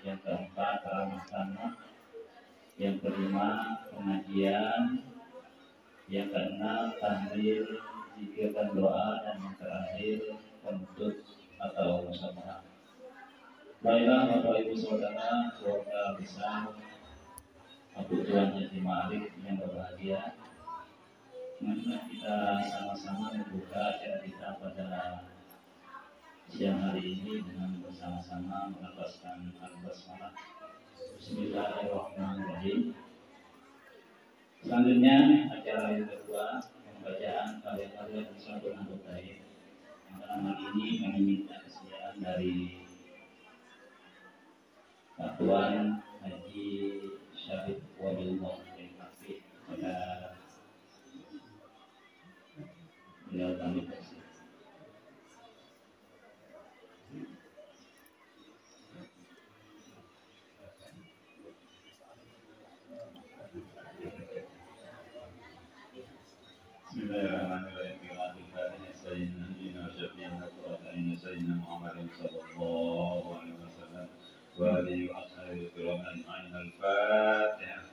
yang keempat ramah tamah, yang kelima pengajian, yang keenam tahlil, zikir dan doa, dan yang terakhir penutup atau musabaha. Baiklah Bapak Ibu Saudara, keluarga besar Abu Tuan Haji Ma'arif yang berbahagia, marilah kita sama-sama membuka acara kita pada siang hari ini dengan bersama-sama melafazkan al-basmalah. Bismillahirrahmanirrahim. Selanjutnya acara yang kedua, pembacaan karya-karya bersama anggota ini. Malam hari ini kami minta kesediaan dari Pak Tuan Haji Syarif Wadullah MKP pada beliau kami kasih. Bismillahirrahmanirrahim. Sayyidina Muhammad sallallahu alaihi wasallam wa alihi wa ashabihi kiram ajma'in. Al-Fatihah.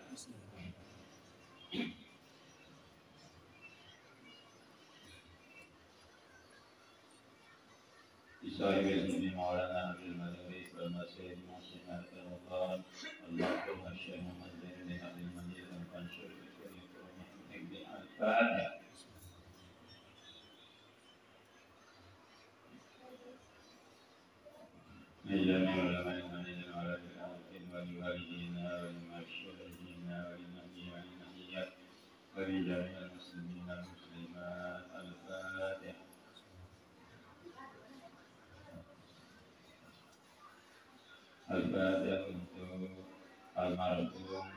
Bismillahirrahmanirrahim. Maulana Nabil Madari Sallallahu alaihi wasallam al-Qur'an Allahumma syekh Muhammad bin Abdul Majid al-Fanshur Al-Fatihah. جميع علماء المدينة وعلى الآخرين والوالدين والمشايخين والنبيين ولجميع المسلمين والمسلمات. الفاتحة. Al-Fatihah untuk almarhum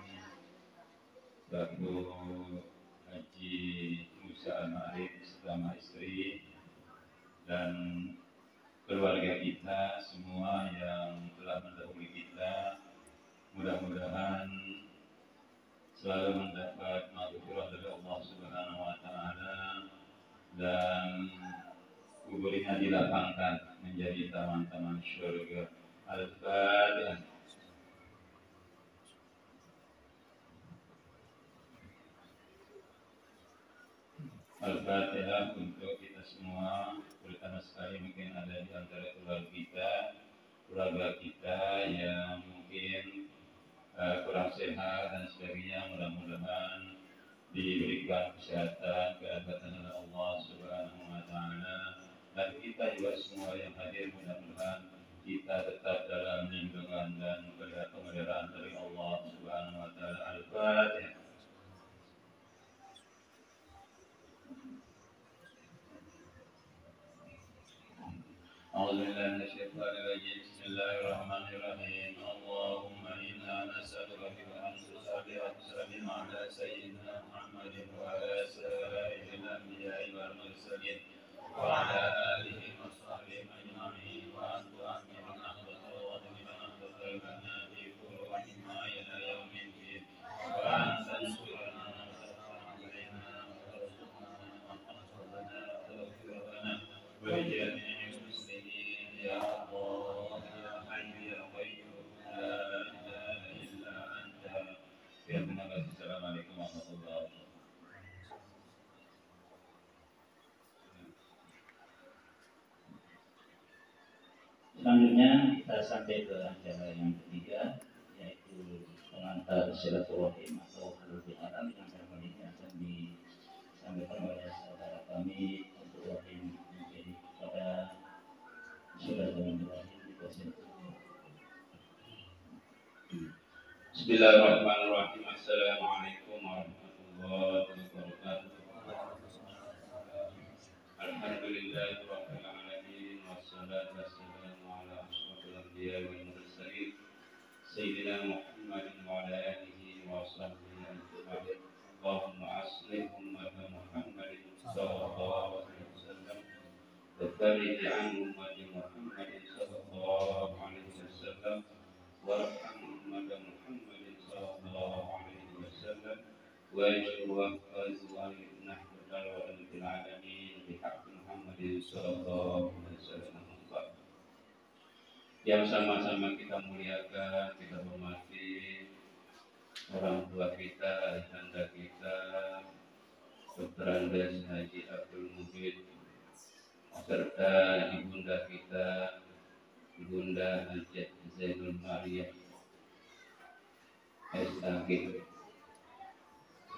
Bapak Haji Musa Al-Ma'arif bersama istri dan keluarga kita semua yang telah mendahului kita, mudah-mudahan selalu mendapat maghfirah dari Allah Subhanahu wa taala dan kuburnya dilapangkan menjadi taman-taman syurga. Al-Fatihah. Al-Fatihah untuk kita semua, terutama sekali mungkin ada di antara keluarga kita yang mungkin kurang sehat dan sebagainya. Mudah-mudahan diberikan kesehatan, kehebatan oleh Allah Subhanahu wa taala, dan kita juga semua yang hadir mudah-mudahan kita tetap dalam lindungan dan pemeliharaan dari Allah Subhanahu wa taala. Al-Fatihah. أعوذ بالله من الشيطان الرجيم. بسم الله الرحمن الرحيم. اللهم إنا نسألك بأن تسلم على سيدنا محمد وعلى سائر الأنبياء والمرسلين وعلى آله وصحبه أجمعين، وأن تؤمن أخلاقه بما أخبرنا في فروعهما إلى يوم الدين، وأن تنصرنا نصرا علينا وترزقنا وتغفر لنا ولجميع يا الله يا حي يا قيوم لا إله إلا أنت. السلام عليكم ورحمة الله وبركاته. Selanjutnya kita sampai ke acara yang ketiga, yaitu pengantar silaturahim atau halul bihalal yang kali ini akan disampaikan oleh saudara kami Abdul Rahim menjadi pada silaturahim. Bismillahirrahmanirrahim. Assalamualaikum warahmatullahi wabarakatuh. Alhamdulillahirabbil alamin, wassalatu wassalamu ala asyrofil anbiya'i wal mursalin sayyidina Muhammadin wa ala alihi wa sahbihi ajma'in. Allahumma aslih ummata Muhammadin sallallahu alaihi wasallam wa farij an ummati Muhammadin sallallahu alaihi wasallam warham ummata Muhammadin sallallahu alaihi wasallam waj'al wahfaz wa nahfadal wa fil alamin bihaqqi Muhammadin sallallahu alaihi wasallam. yang sama-sama kita muliakan, kita hormati orang tua kita, ayahanda kita, Dr. Andes Haji Abdul Muhid, serta ibunda kita, Ibunda Hajat Zainul Maria SAG.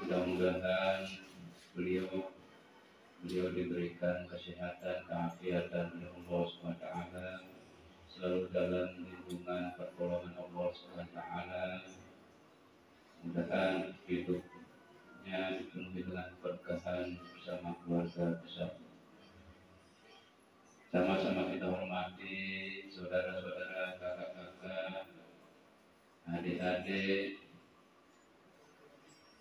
Mudah-mudahan beliau diberikan kesehatan, keafiatan oleh Allah SWT, selalu dalam lindungan pertolongan Allah SWT. Mudah-mudahan hidupnya dipenuhi dengan keberkahan bersama keluarga besar. Sama-sama kita hormati saudara-saudara, kakak-kakak, adik-adik,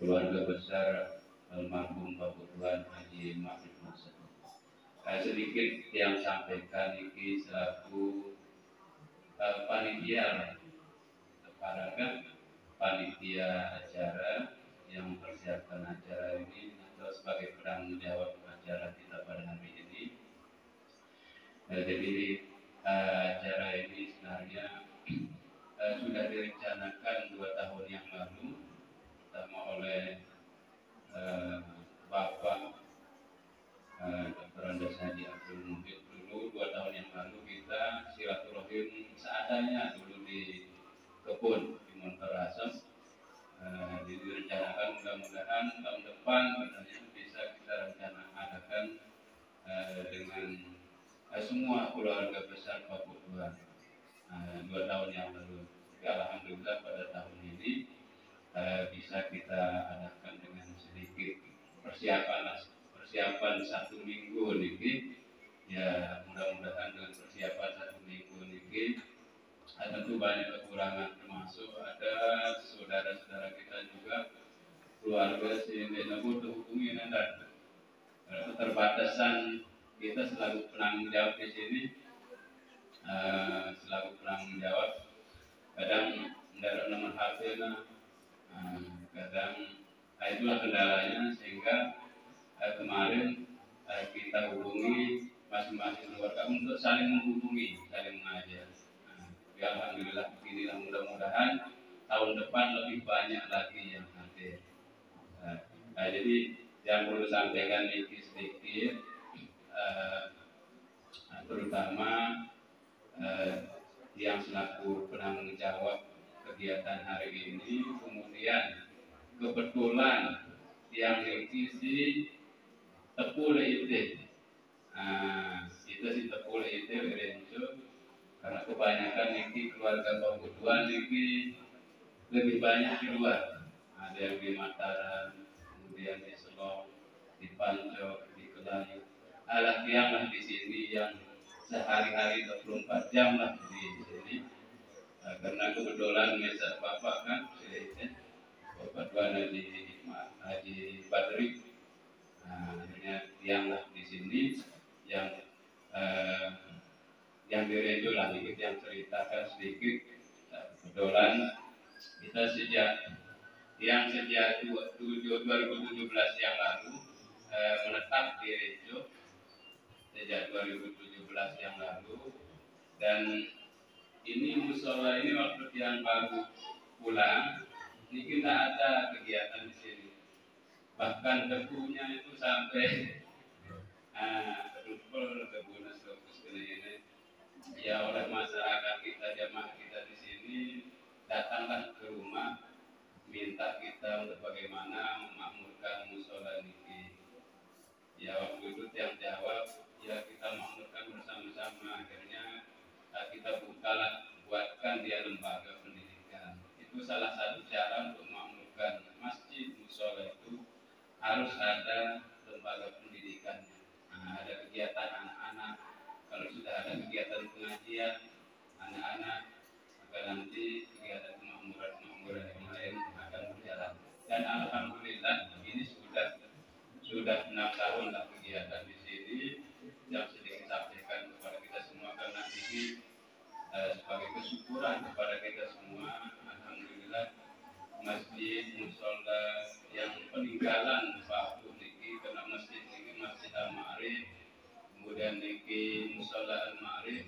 keluarga besar almarhum Bapak Tuan Haji Ma'rif Nasr. Sedikit yang sampaikan ini selaku panitia panitia acara yang mempersiapkan acara ini atau sebagai penanggung jawab acara kita pada hari ini. Jadi acara ini sebenarnya sudah direncanakan 2 tahun yang lalu, pertama oleh Bapak Dr. Andes Haji Abdul Muhid. Dulu 2 tahun yang lalu kita silaturahim seadanya dulu di kebun di Montor Asem. Direncanakan mudah-mudahan tahun depan bisa kita adakan dengan semua keluarga besar Bapak Tuan 2 tahun yang lalu. Jadi, alhamdulillah pada tahun ini bisa kita adakan dengan sedikit persiapan 1 minggu ini. Ya, mudah-mudahan dengan persiapan 1 minggu ini tentu banyak kekurangan, termasuk ada saudara-saudara kita juga keluarga sehingga butuh hubungi dan keterbatasan kita selaku penanggung jawab di sini, selaku penanggung jawab kadang mendarat nomor HP kadang itulah kendalanya, sehingga kemarin kita hubungi masing-masing keluarga untuk saling menghubungi, saling mengajar. Ya, alhamdulillah beginilah, mudah-mudahan tahun depan lebih banyak lagi yang hadir. Jadi yang perlu sampaikan ini sedikit, terutama yang selaku penanggung jawab kegiatan hari ini, kemudian kebetulan yang diisi tepul itu si tepul itu berenjo, karena kebanyakan ini keluarga Bapak Tuan ini lebih banyak di luar, ada yang di Mataram, kemudian di Selong, di Pancok, di Kelayu, alah yang lah di sini yang sehari-hari 24 jam lah di sini. Karena kebetulan meja Bapak kan Bapak Tuan Haji Badri, akhirnya yang lah di sini yang direnjo lah sedikit, yang ceritakan sedikit. Kebetulan kita sejak 2017 yang lalu menetap di Rejo, sejak 2017 yang lalu, dan ini musola ini waktu yang baru pulang ini kita ada kegiatan di sini, bahkan debunya itu sampai betul debunya ini ya oleh masyarakat kita, jamaah kita di sini datanglah ke rumah minta kita untuk bagaimana memakmurkan musola ini. Ya waktu itu yang jawab ya kita makmurkan bersama-sama, akhirnya kita buatkan dia lembaga pendidikan. Itu salah satu cara untuk memakmurkan masjid musola itu, harus ada lembaga pendidikannya. Ada kegiatan anak-anak, kalau sudah ada kegiatan pengajian anak-anak, maka nanti kegiatan kemakmuran yang lain akan berjalan. Dan alhamdulillah ini sudah 6 tahun lah kegiatan di sini, yang sedikit sampaikan kepada kita semua, karena ini sebagai kesyukuran kepada kita semua. Alhamdulillah masjid musola yang peninggalan Pak niki, karena masjid niki Masjid Al-Ma'rif, kemudian niki musola Al-Ma'rif,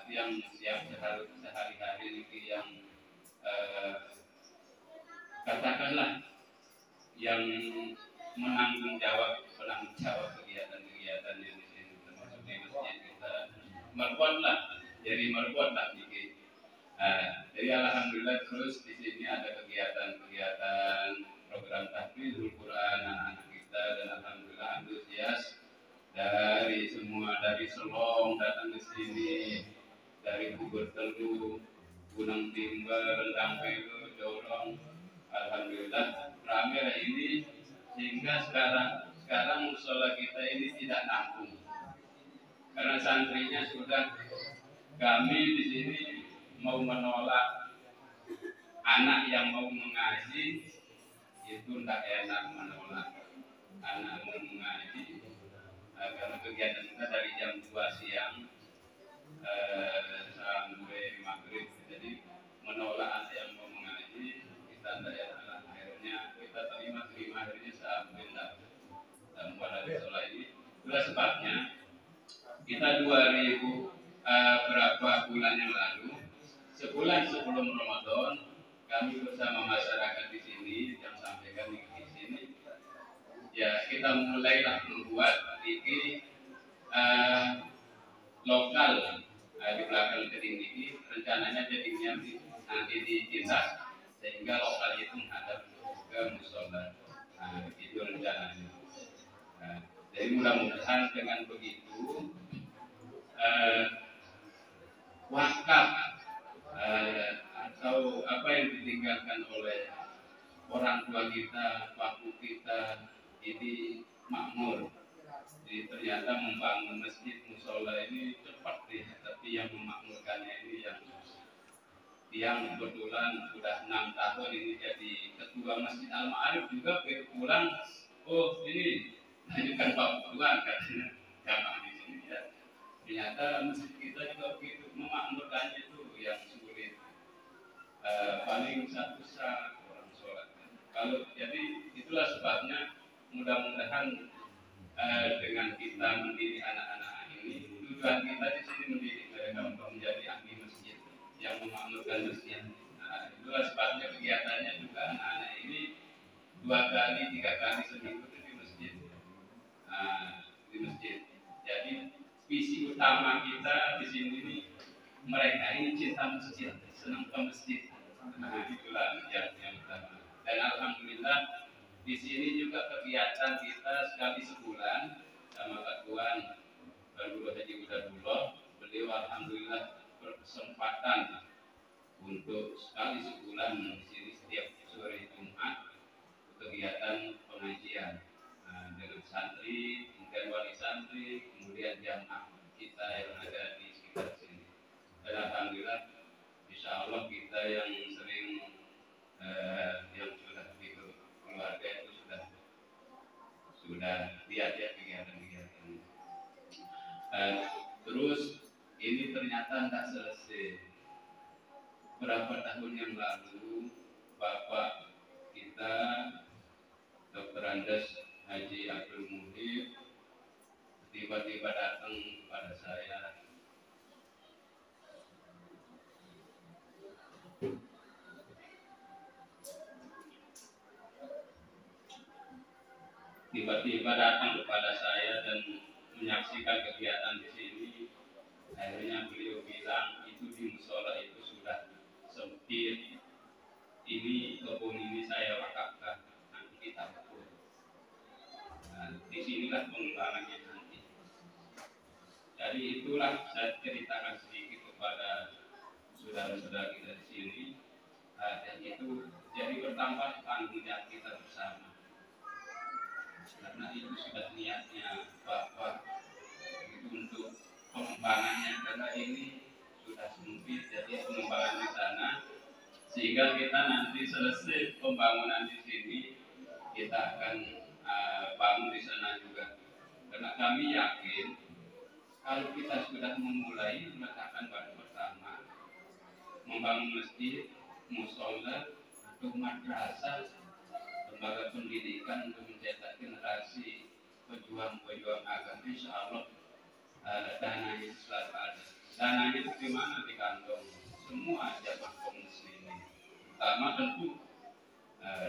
yang siap sehari-hari ini yang katakanlah yang menanggung jawab kegiatan-kegiatan yang di sini, termasuk di masjid kita merbuatlah, jadi merbuatlah dikit. Jadi alhamdulillah terus di sini ada kegiatan-kegiatan program tahfidzul Quran anak-anak kita, dan alhamdulillah antusias dari semua, dari Selong datang ke sini, dari Bogor Telu, Gunung Timbel, Rendang Pelu, Jorong, alhamdulillah ramai ini, sehingga sekarang musola kita ini tidak nampung karena santrinya sudah, kami di sini mau menolak anak yang mau mengaji, itu tidak enak menolak anak mau mengaji, karena kegiatan kita dari jam 2 siang sampai maghrib, jadi menolak anak yang mau mengaji kita tidak enak. Akhirnya kita terima akhirnya sampai tidak membuat hari sholat ini. Itulah sebabnya kita 2000 berapa bulan yang lalu, sebulan sebelum Ramadan, kami bersama masyarakat di sini yang sampaikan di sini, ya kita mulailah membuat ini lokal di belakang gedung ini, rencananya jadinya nanti ditindas sehingga lokal itu menghadap ke musola. Itu rencananya. Jadi mudah-mudahan dengan begitu wakaf atau apa yang ditinggalkan oleh orang tua kita, waktu kita ini makmur. Jadi ternyata membangun masjid musola ini cepat deh, tapi yang memakmurkannya ini yang kebetulan sudah 6 tahun ini jadi ketua Masjid Al-Ma'arif juga pulang, oh ini kan Pak Ketua katanya jamaah di sini ya. Ternyata masjid kita juga begitu, memakmurkannya itu yang sulit. Paling satu saat orang sholat. Kalau jadi itulah sebabnya mudah-mudahan dengan kita mendidik anak-anak ini, tujuan kita di sini mendidik mereka untuk menjadi ahli masjid yang memakmurkan masjid. Itulah sebabnya kegiatannya juga anak-anak ini 2 kali 3 kali seminggu di masjid. Di masjid. Jadi visi utama kita di sini ini, mereka ini cinta masjid, senang ke masjid. Itulah yang utama. Dan alhamdulillah di sini juga kegiatan kita sekali sebulan sama Pak Tuan Guru Haji Udadullah, beliau alhamdulillah berkesempatan untuk sekali sebulan di sini setiap sore Jumat kegiatan pengajian dengan santri, kemudian wali santri, kemudian jamaah kita yang ada di sekitar sini. Dan alhamdulillah, insya Allah kita yang sering yang sudah begitu keluarga itu sudah lihat ya kegiatan-kegiatan. Terus ini ternyata tidak selesai. Berapa tahun yang lalu Bapak kita Dr. Andes Haji Abdul Muhid tiba-tiba datang kepada saya, dan menyaksikan kegiatan di sini. Akhirnya beliau bilang itu di musola itu sudah sempit, ini kebun ini saya wakafkan, nanti kita betul. Disinilah pengembangannya nanti. Jadi itulah saya ceritakan sedikit kepada saudara-saudara kita di sini, dan itu jadi bertambah tanggung jawab kita bersama. Karena itu sudah niatnya Bapak itu untuk pengembangannya, karena ini sudah sempit, jadi pengembangan di sana, sehingga kita nanti selesai pembangunan di sini kita akan bangun di sana juga. Karena kami yakin kalau kita sudah memulai meletakkan batu pertama, membangun masjid, musola, atau madrasah, lembaga pendidikan untuk mencetak generasi pejuang-pejuang agama, insya Allah dananya selalu ada. dananya itu di mana? Di kantong semua jamaah kaum muslimin. Pertama tentu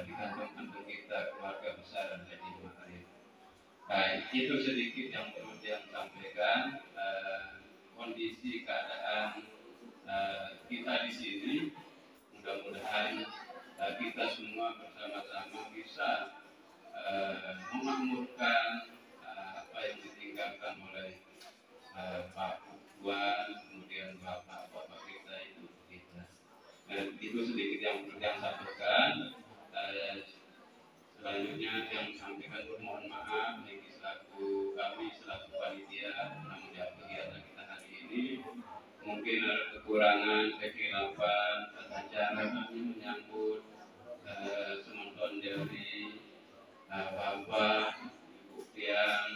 di kantong-kantong kita, keluarga besar dan Haji Ma'arif. Baik, itu sedikit yang perlu saya sampaikan. Kondisi keadaan kita di sini, mudah-mudahan kita semua bersama-sama bisa memakmurkan apa yang ditinggalkan oleh Pak Puan, kemudian bapak-bapak kita itu kita. Itu sedikit yang perlu saya sampaikan. Selanjutnya yang sampaikan mohon maaf bagi kami selaku panitia menanggung kegiatan kita hari ini. Mungkin ada kekurangan, kekhilafan, tata cara kami menyambut penonton dari Bapak, Ibu Tiang,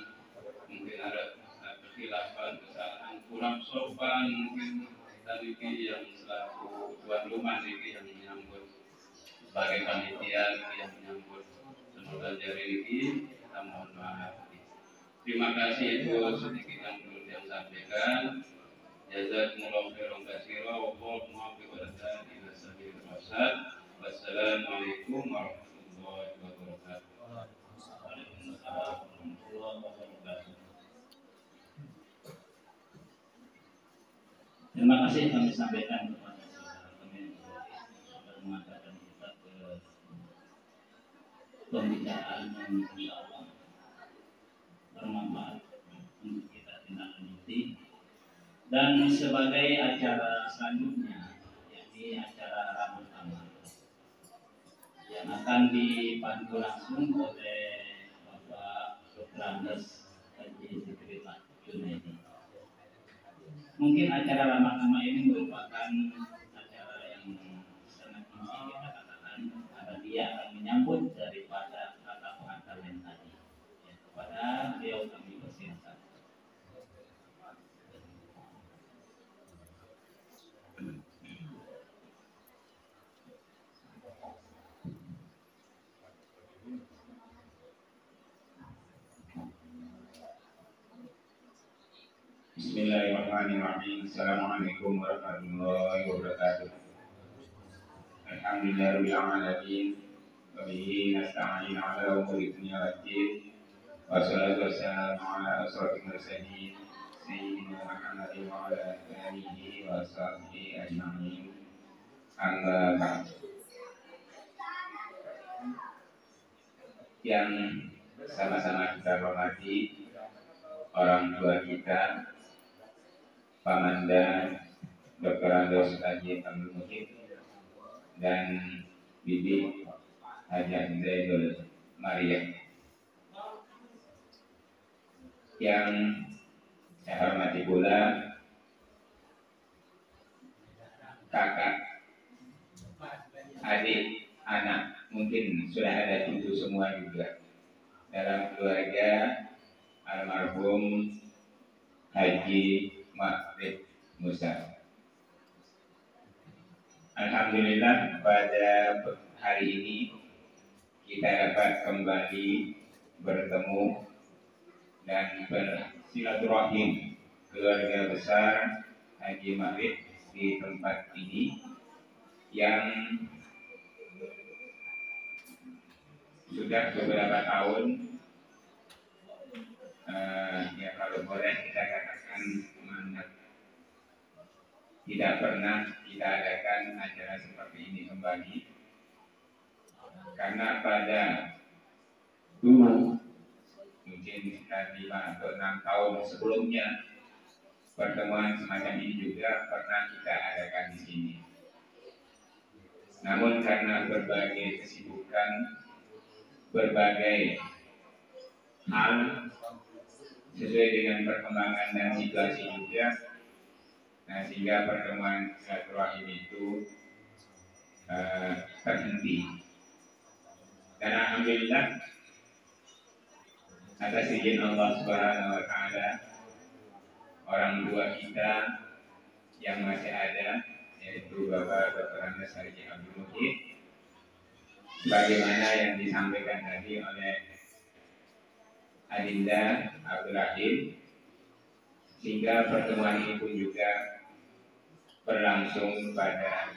mungkin ada kekhilafan, kesalahan, kurang sopan, mungkin tadi yang selaku tuan rumah ini yang menyambut sebagai panitia yang menyambut penonton dari ini, kita mohon maaf. Terima kasih, itu sedikit yang perlu saya sampaikan. Jazakumullahu khairan katsiran wa muwaffiq wa hadi ila sabilir rasyad. Wassalamualaikum warahmatullahi wabarakatuh. Terima kasih kami sampaikan kepada saudara kami sudah mengatakan kita ke pembicaraan yang insya Allah bermanfaat untuk kita tindak lanjuti. Dan sebagai acara selanjutnya, yakni acara ramah tamah yang akan dipandu langsung oleh Bapak Dr. Andes Haji Zikrillah Junaidi. Mungkin acara ramah tamah ini merupakan acara yang sangat penting kita katakan, karena dia akan menyambut daripada kata pengantar yang tadi. Kepada beliau kami persilahkan. Bismillahirrahmanirrahim. Assalamualaikum warahmatullahi wabarakatuh. Alhamdulillahirabbil alamin. Wa bihi nasta'in 'ala umuri dunya waddin. Wassalatu wassalamu 'ala asyrofil mursalin sayyidina Muhammadin wa 'ala alihi wa sahbihi ajma'in. Amma ba'd. Yang sama-sama kita hormati orang tua kita, Pamanda Dr. Andos Haji Abdul Muhid dan Bibi Haji Zaidul Maria. Yang saya hormati pula kakak, adik, anak, mungkin sudah ada cucu semua juga dalam keluarga almarhum Haji Ma'arif Musa. Alhamdulillah pada hari ini kita dapat kembali bertemu dan bersilaturahim keluarga besar Haji Ma'arif di tempat ini yang sudah beberapa tahun ya kalau boleh kita katakan tidak pernah kita adakan acara seperti ini kembali, karena pada dulu mungkin sekitar 5 atau 6 tahun sebelumnya pertemuan semacam ini juga pernah kita adakan di sini. Namun karena berbagai kesibukan, berbagai hal sesuai dengan perkembangan dan situasi juga, nah sehingga pertemuan silaturahim itu terhenti. Dan alhamdulillah atas izin Allah Subhanahu wa taala, orang tua kita yang masih ada, yaitu Bapak Dr. Andes Haji Abdul Muhid, sebagaimana yang disampaikan tadi oleh Adinda Abdul Rahim, sehingga pertemuan ini pun juga berlangsung pada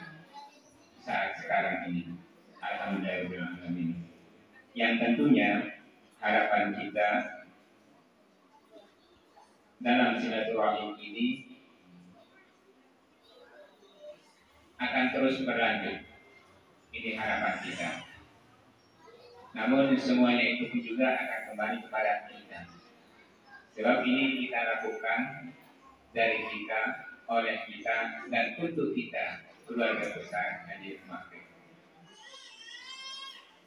saat sekarang ini. Alhamdulillah. Yang tentunya harapan kita dalam silaturahim ini akan terus berlanjut. Ini harapan kita. Namun semuanya itu pun juga akan kembali kepada kita. Sebab ini kita lakukan dari kita, oleh kita, dan untuk kita, keluarga besar Haji Makrim.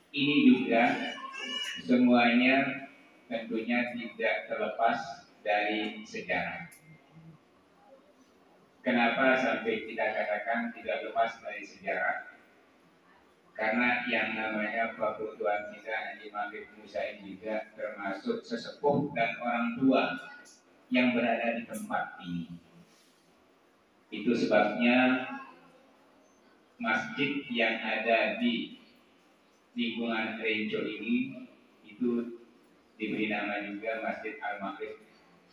Ini juga semuanya tentunya tidak terlepas dari sejarah. Kenapa sampai kita katakan tidak lepas dari sejarah? Karena yang namanya Bapak Tuan kita Haji Makrim Musa ini juga termasuk sesepuh dan orang tua yang berada di tempat ini. Itu sebabnya masjid yang ada di lingkungan Renco ini itu diberi nama juga Masjid Al-Makrim.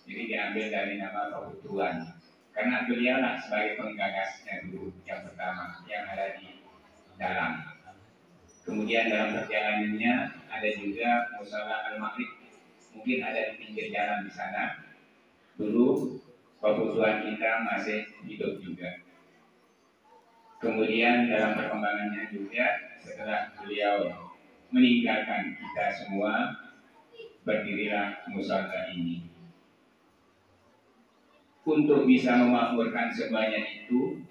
Jadi diambil dari nama Bapak Tuan. Karena beliaulah sebagai penggagasnya dulu yang pertama yang ada di dalam. Kemudian dalam perjalanannya ada juga Musala Al-Makrim, mungkin ada di pinggir jalan di sana. Dulu Bapak Tuan kita masih hidup juga. Kemudian dalam perkembangannya juga setelah beliau meninggalkan kita semua, berdirilah musala ini. Untuk bisa memakmurkan semuanya itu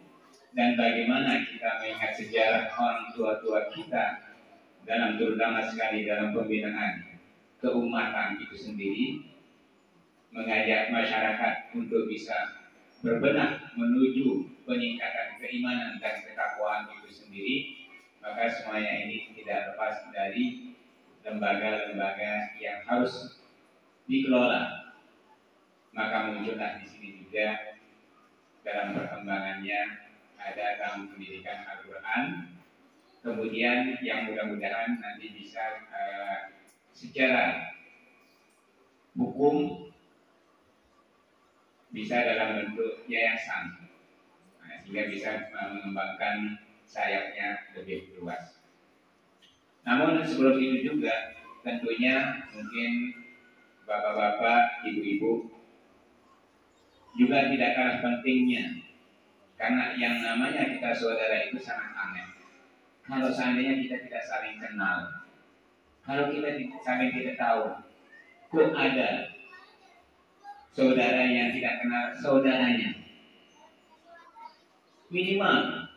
dan bagaimana kita mengingat sejarah orang tua-tua kita dalam terutama sekali dalam pembinaan keumatan itu sendiri, mengajak masyarakat untuk bisa berbenah menuju peningkatan keimanan dan ketakwaan itu sendiri, maka semuanya ini tidak lepas dari lembaga-lembaga yang harus dikelola. Maka muncullah di sini juga dalam perkembangannya ada dalam pendidikan Al-Quran. Kemudian yang mudah-mudahan nanti bisa secara hukum bisa dalam bentuk yayasan, sehingga bisa mengembangkan sayapnya lebih luas. Namun sebelum itu juga tentunya mungkin bapak-bapak, ibu-ibu juga tidak kalah pentingnya, karena yang namanya kita saudara itu sangat aneh. Kalau seandainya kita tidak saling kenal, kalau kita saling tidak tahu, kok ada saudara yang tidak kenal saudaranya. Minimal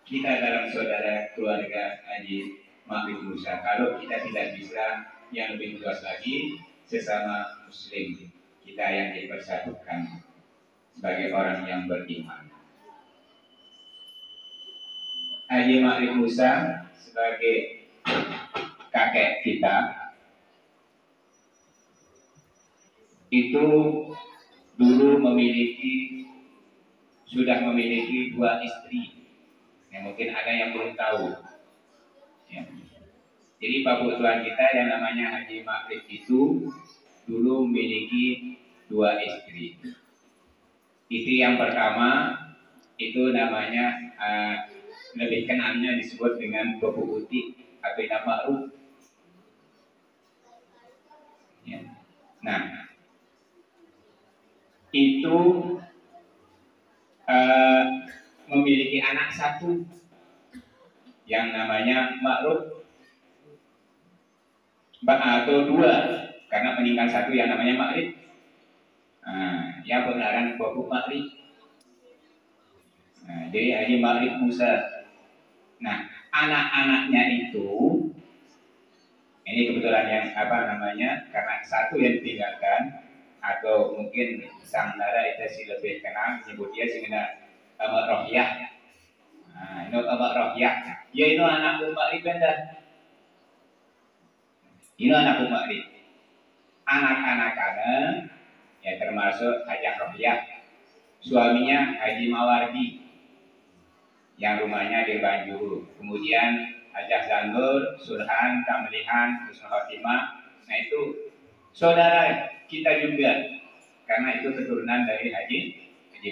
kita dalam saudara keluarga Haji Makrim Musa. Kalau kita tidak bisa yang lebih luas lagi, sesama muslim kita yang dipersatukan sebagai orang yang beriman. Haji Makrim Musa sebagai kakek kita itu dulu sudah memiliki 2 istri. Ya, mungkin ada yang belum tahu. Ya. Jadi Bapak Tuan kita yang namanya Haji Makrim itu dulu memiliki 2 istri. Istri yang pertama itu namanya lebih kenalnya disebut dengan Bapak Uti atau nama Ruh. Ya. Nah, itu memiliki anak 1 yang namanya Ma'ruf, atau 2 karena meninggal 1 yang namanya Ma'rif. Yang benaran Bapak Ma'rif. Jadi Haji Makrim Musa. Nah, anak-anaknya itu ini kebetulan yang karena 1 yang ditinggalkan, atau mungkin sang nara itu lebih kenal nyebut dia sehingga Ahmad Rohyah. Ini Ahmad Rohyah. Ya ini anak Makrim dah. Ini anak Makrim. Anak-anaknya ya termasuk Hajah Rohyah. Suaminya Haji Mawardi yang rumahnya di Banjuru. Kemudian Hajah Zanur, Surhan, Kamlihan, Husnul Khotimah. Nah itu saudara kita juga, karena itu keturunan dari Haji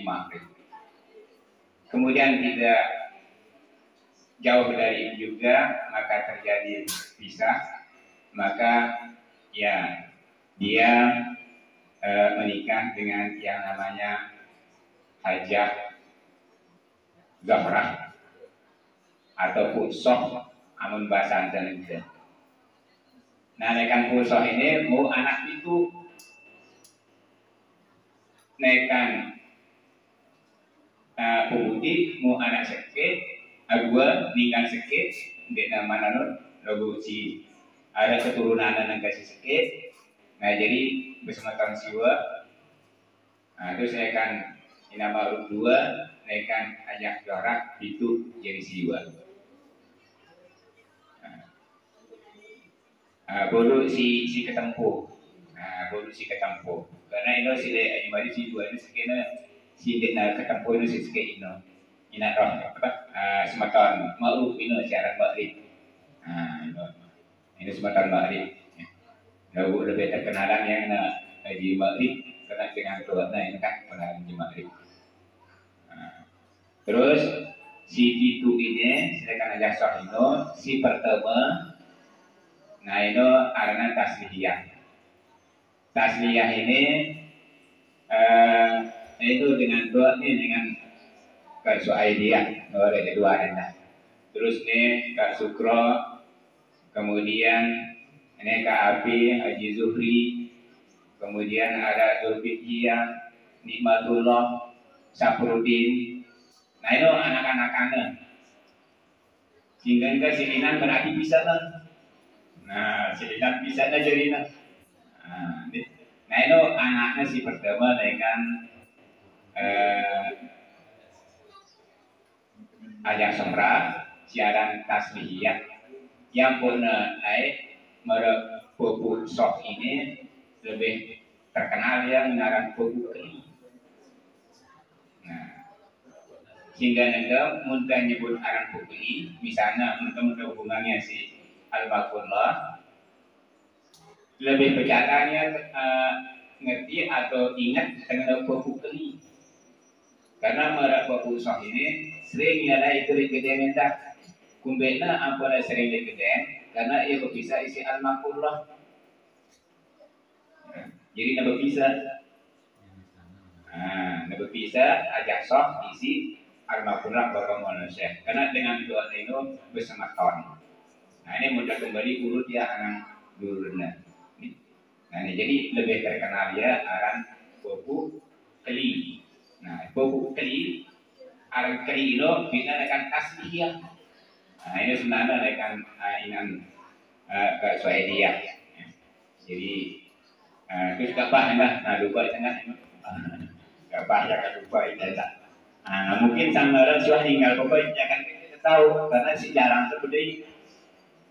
Makrim. kemudian tidak jauh dari itu juga, maka terjadi pisah, maka ya dia menikah dengan yang namanya hajah zahrah atau pusoh, amun bahasa Indonesia. Nah, nekan pusoh ini mau anak itu nekan putih mau anak sakit, agua ninggal sakit, di nama nanun lagu si ada keturunan yang kasih sakit. Nah, jadi bersama tahun siwa. Nah, terus nekan nama dua, nekan ajak jarak itu jadi siwa. Baru si ketempuh, baru si ketempuh. Karena ini si le ajimari si dua ini sekena si dena ketempuh ini si sekena ino. Ina roh apa? Sematan malu ino siaran makrib. Ini sematan makrib. Lalu lebih terkenalan yang di makrib karena dengan tuan ini kan kenalan di makrib. Terus si itu ini silakan aja soh ino si pertama. Nah, itu karena tasliyah. Tasliyah ini itu dengan doa ini dengan Kak Suaidiyah, ada dua anda. Terus nih Kak Sukro, kemudian ini Kak Abi, Haji Zuhri, kemudian ada Zulfikiyah, Nikmatullah, Saprudin. Nah, itu anak-anak-anak. Sehingga ke sininan berarti bisa lah. Nah, sininan bisa aja jadi nah. Nah, itu anaknya si pertama dengan ajak semra siaran tasliyah yang pernah naik merek buku sok ini lebih terkenal yang mengarang buku ini. Nah, sehingga negara mudah nyebut arang buku ini, misalnya mudah hubungannya si Al-Baqarah lebih bercaranya ngerti atau ingat dengan buku ini. Karena merek buku sok ini sering ada itu digedeng endah. Kumbena ampun sering digedeng karena ia bisa isi al-maqullah. Jadi nabi bisa. Nabi bisa ajak sok isi al-maqullah bapak manusia. Karena dengan doa itu bersama kawan. Nah, ini mudah kembali urut ya anak dulunya. Nah, ini jadi lebih terkenal ya aran buku keli. Nah, buku keli aran keli itu bisa akan tasliyah. Nah, ini sebenarnya akan inan Kak Suaidiyah. Jadi terus kapah enggak? Nah, lupa di tengah itu. Kapah ya lupa itu tak. Nah, mungkin sang orang sudah tinggal pokoknya akan kita tahu karena si jarang seperti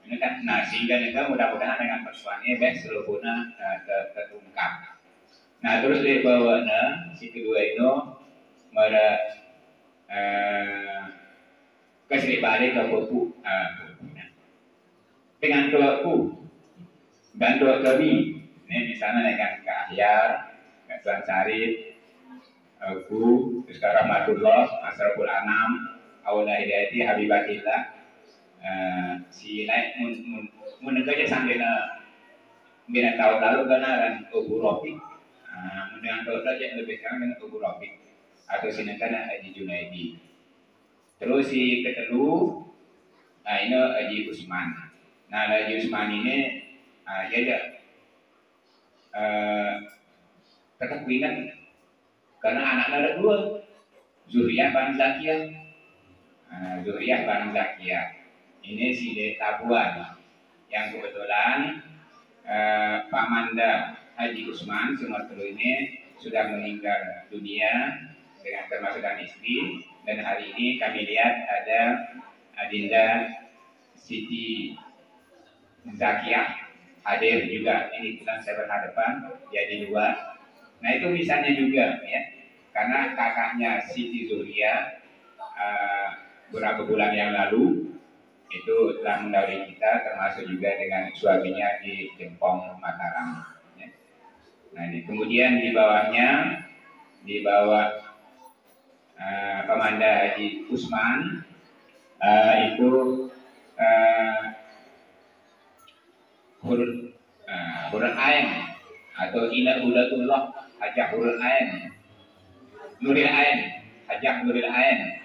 ini kan. Nah, sehingga kita mudah-mudahan dengan persoalannya baik seluruhnya terungkap. Nah, terus di bawahnya si kedua itu pada kesini balik ke buku dengan doaku dan doa kami. Ini misalnya dengan Kak Ahyar, Kak Tuan Sarif, aku, terus Kak Rahmatullah, Asraful Anam, Awla Hidayati, Habibatillah, si naik menegaknya sambil bina tahun lalu kenalan Abu Rafiq, dengan doa yang lebih sekarang dengan Abu Rafiq atau sinetana Haji Junaidi. Terus si ketelu, ini Haji Usman. Nah, Haji Usman ini dia tetap ingat karena anaknya ada dua, Zuriyah Bani Zakiyah. Zuriyah Bani Zakiyah ini si Tabuan yang kebetulan Pak Manda Haji Usman Sumatera ini sudah meninggal dunia dengan termasuk dan istri, dan hari ini kami lihat ada Adinda Siti Zakiyah hadir juga. Ini bukan saya berhadapan, jadi dua. Nah, itu misalnya juga ya, karena kakaknya Siti Zuria beberapa bulan yang lalu itu telah mendahului kita, termasuk juga dengan suaminya di Jempong Mataram. Ya. Nah, ini kemudian di bawahnya, di bawah Pemanda Haji Usman itu huruf ain atau ila ulatullah hajah huruf ain nuril ain hajah nuril ain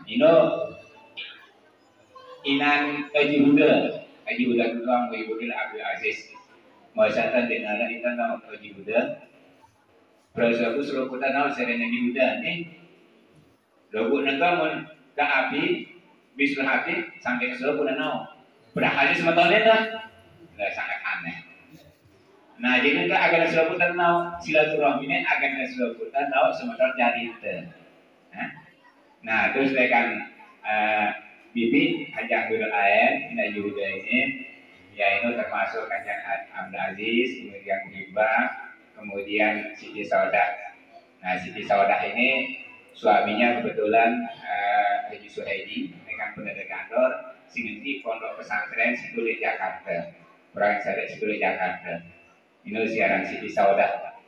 ino inan Haji Huda tulang Muhyiddin Abdul Aziz masyarakat dengaran itu nama Haji Huda proses suruh kita tahu serenya Haji Huda nih logo nagamun ka api bisul hati sampai ke suruh kita tahu berhasil semata lah sangat aneh. Nah jadi kan agar suruh kita tahu silaturahmi ini agar suruh kita tahu semata jadi itu. Nah terus kan Bibi Hajah Nurul Ain ini juga ini ya itu termasuk Kanjeng Abdul Aziz, kemudian Hibah, kemudian Siti Saudah. Nah Siti Saudah ini suaminya kebetulan Haji Suhaidi, dengan pendeta kantor Singinti Pondok Pesantren Situli Jakarta, orang sadar Situli Jakarta. Ini siaran Siti Saudah.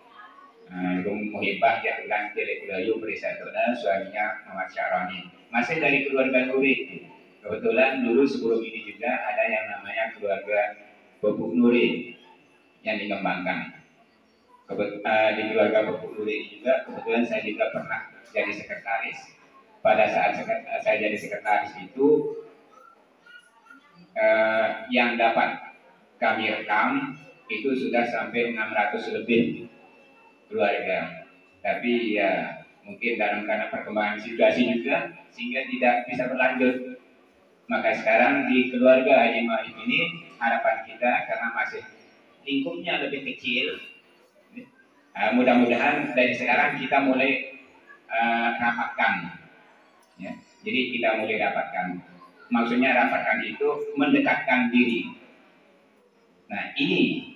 Muhibah yang bilang Telekulayu Perisatuna, suaminya Muhammad Syaroni. Masih dari keluarga Nuri. Kebetulan dulu sebelum ini juga ada yang namanya keluarga Bebuk Nuri yang dikembangkan. Di keluarga Bebuk Nuri ini juga kebetulan saya juga pernah jadi sekretaris. Pada saat saya jadi sekretaris itu yang dapat kami rekam itu sudah sampai 600 lebih keluarga. Tapi ya mungkin karena perkembangan situasi juga sehingga tidak bisa berlanjut. Maka sekarang di keluarga Haji Ma'rif ini harapan kita karena masih lingkupnya lebih kecil, mudah-mudahan dari sekarang kita mulai rapatkan, ya. Jadi kita mulai rapatkan. Maksudnya rapatkan itu mendekatkan diri. Nah ini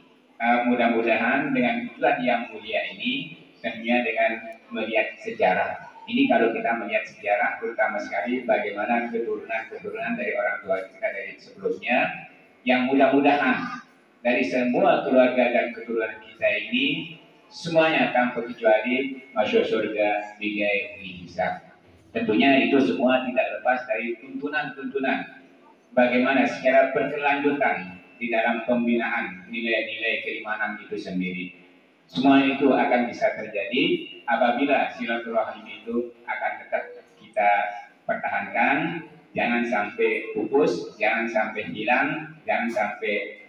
mudah-mudahan dengan tujuan yang mulia ini, tentunya dengan melihat sejarah. Ini kalau kita melihat sejarah, terutama sekali bagaimana keturunan-keturunan dari orang tua kita dari sebelumnya, yang mudah-mudahan dari semua keluarga dan keturunan kita ini semuanya tanpa kecuali masuk surga bigai hisab. Tentunya itu semua tidak lepas dari tuntunan-tuntunan bagaimana secara berkelanjutan di dalam pembinaan nilai-nilai keimanan itu sendiri. Semua itu akan bisa terjadi apabila silaturahmi itu akan tetap kita pertahankan, jangan sampai pupus, jangan sampai hilang, jangan sampai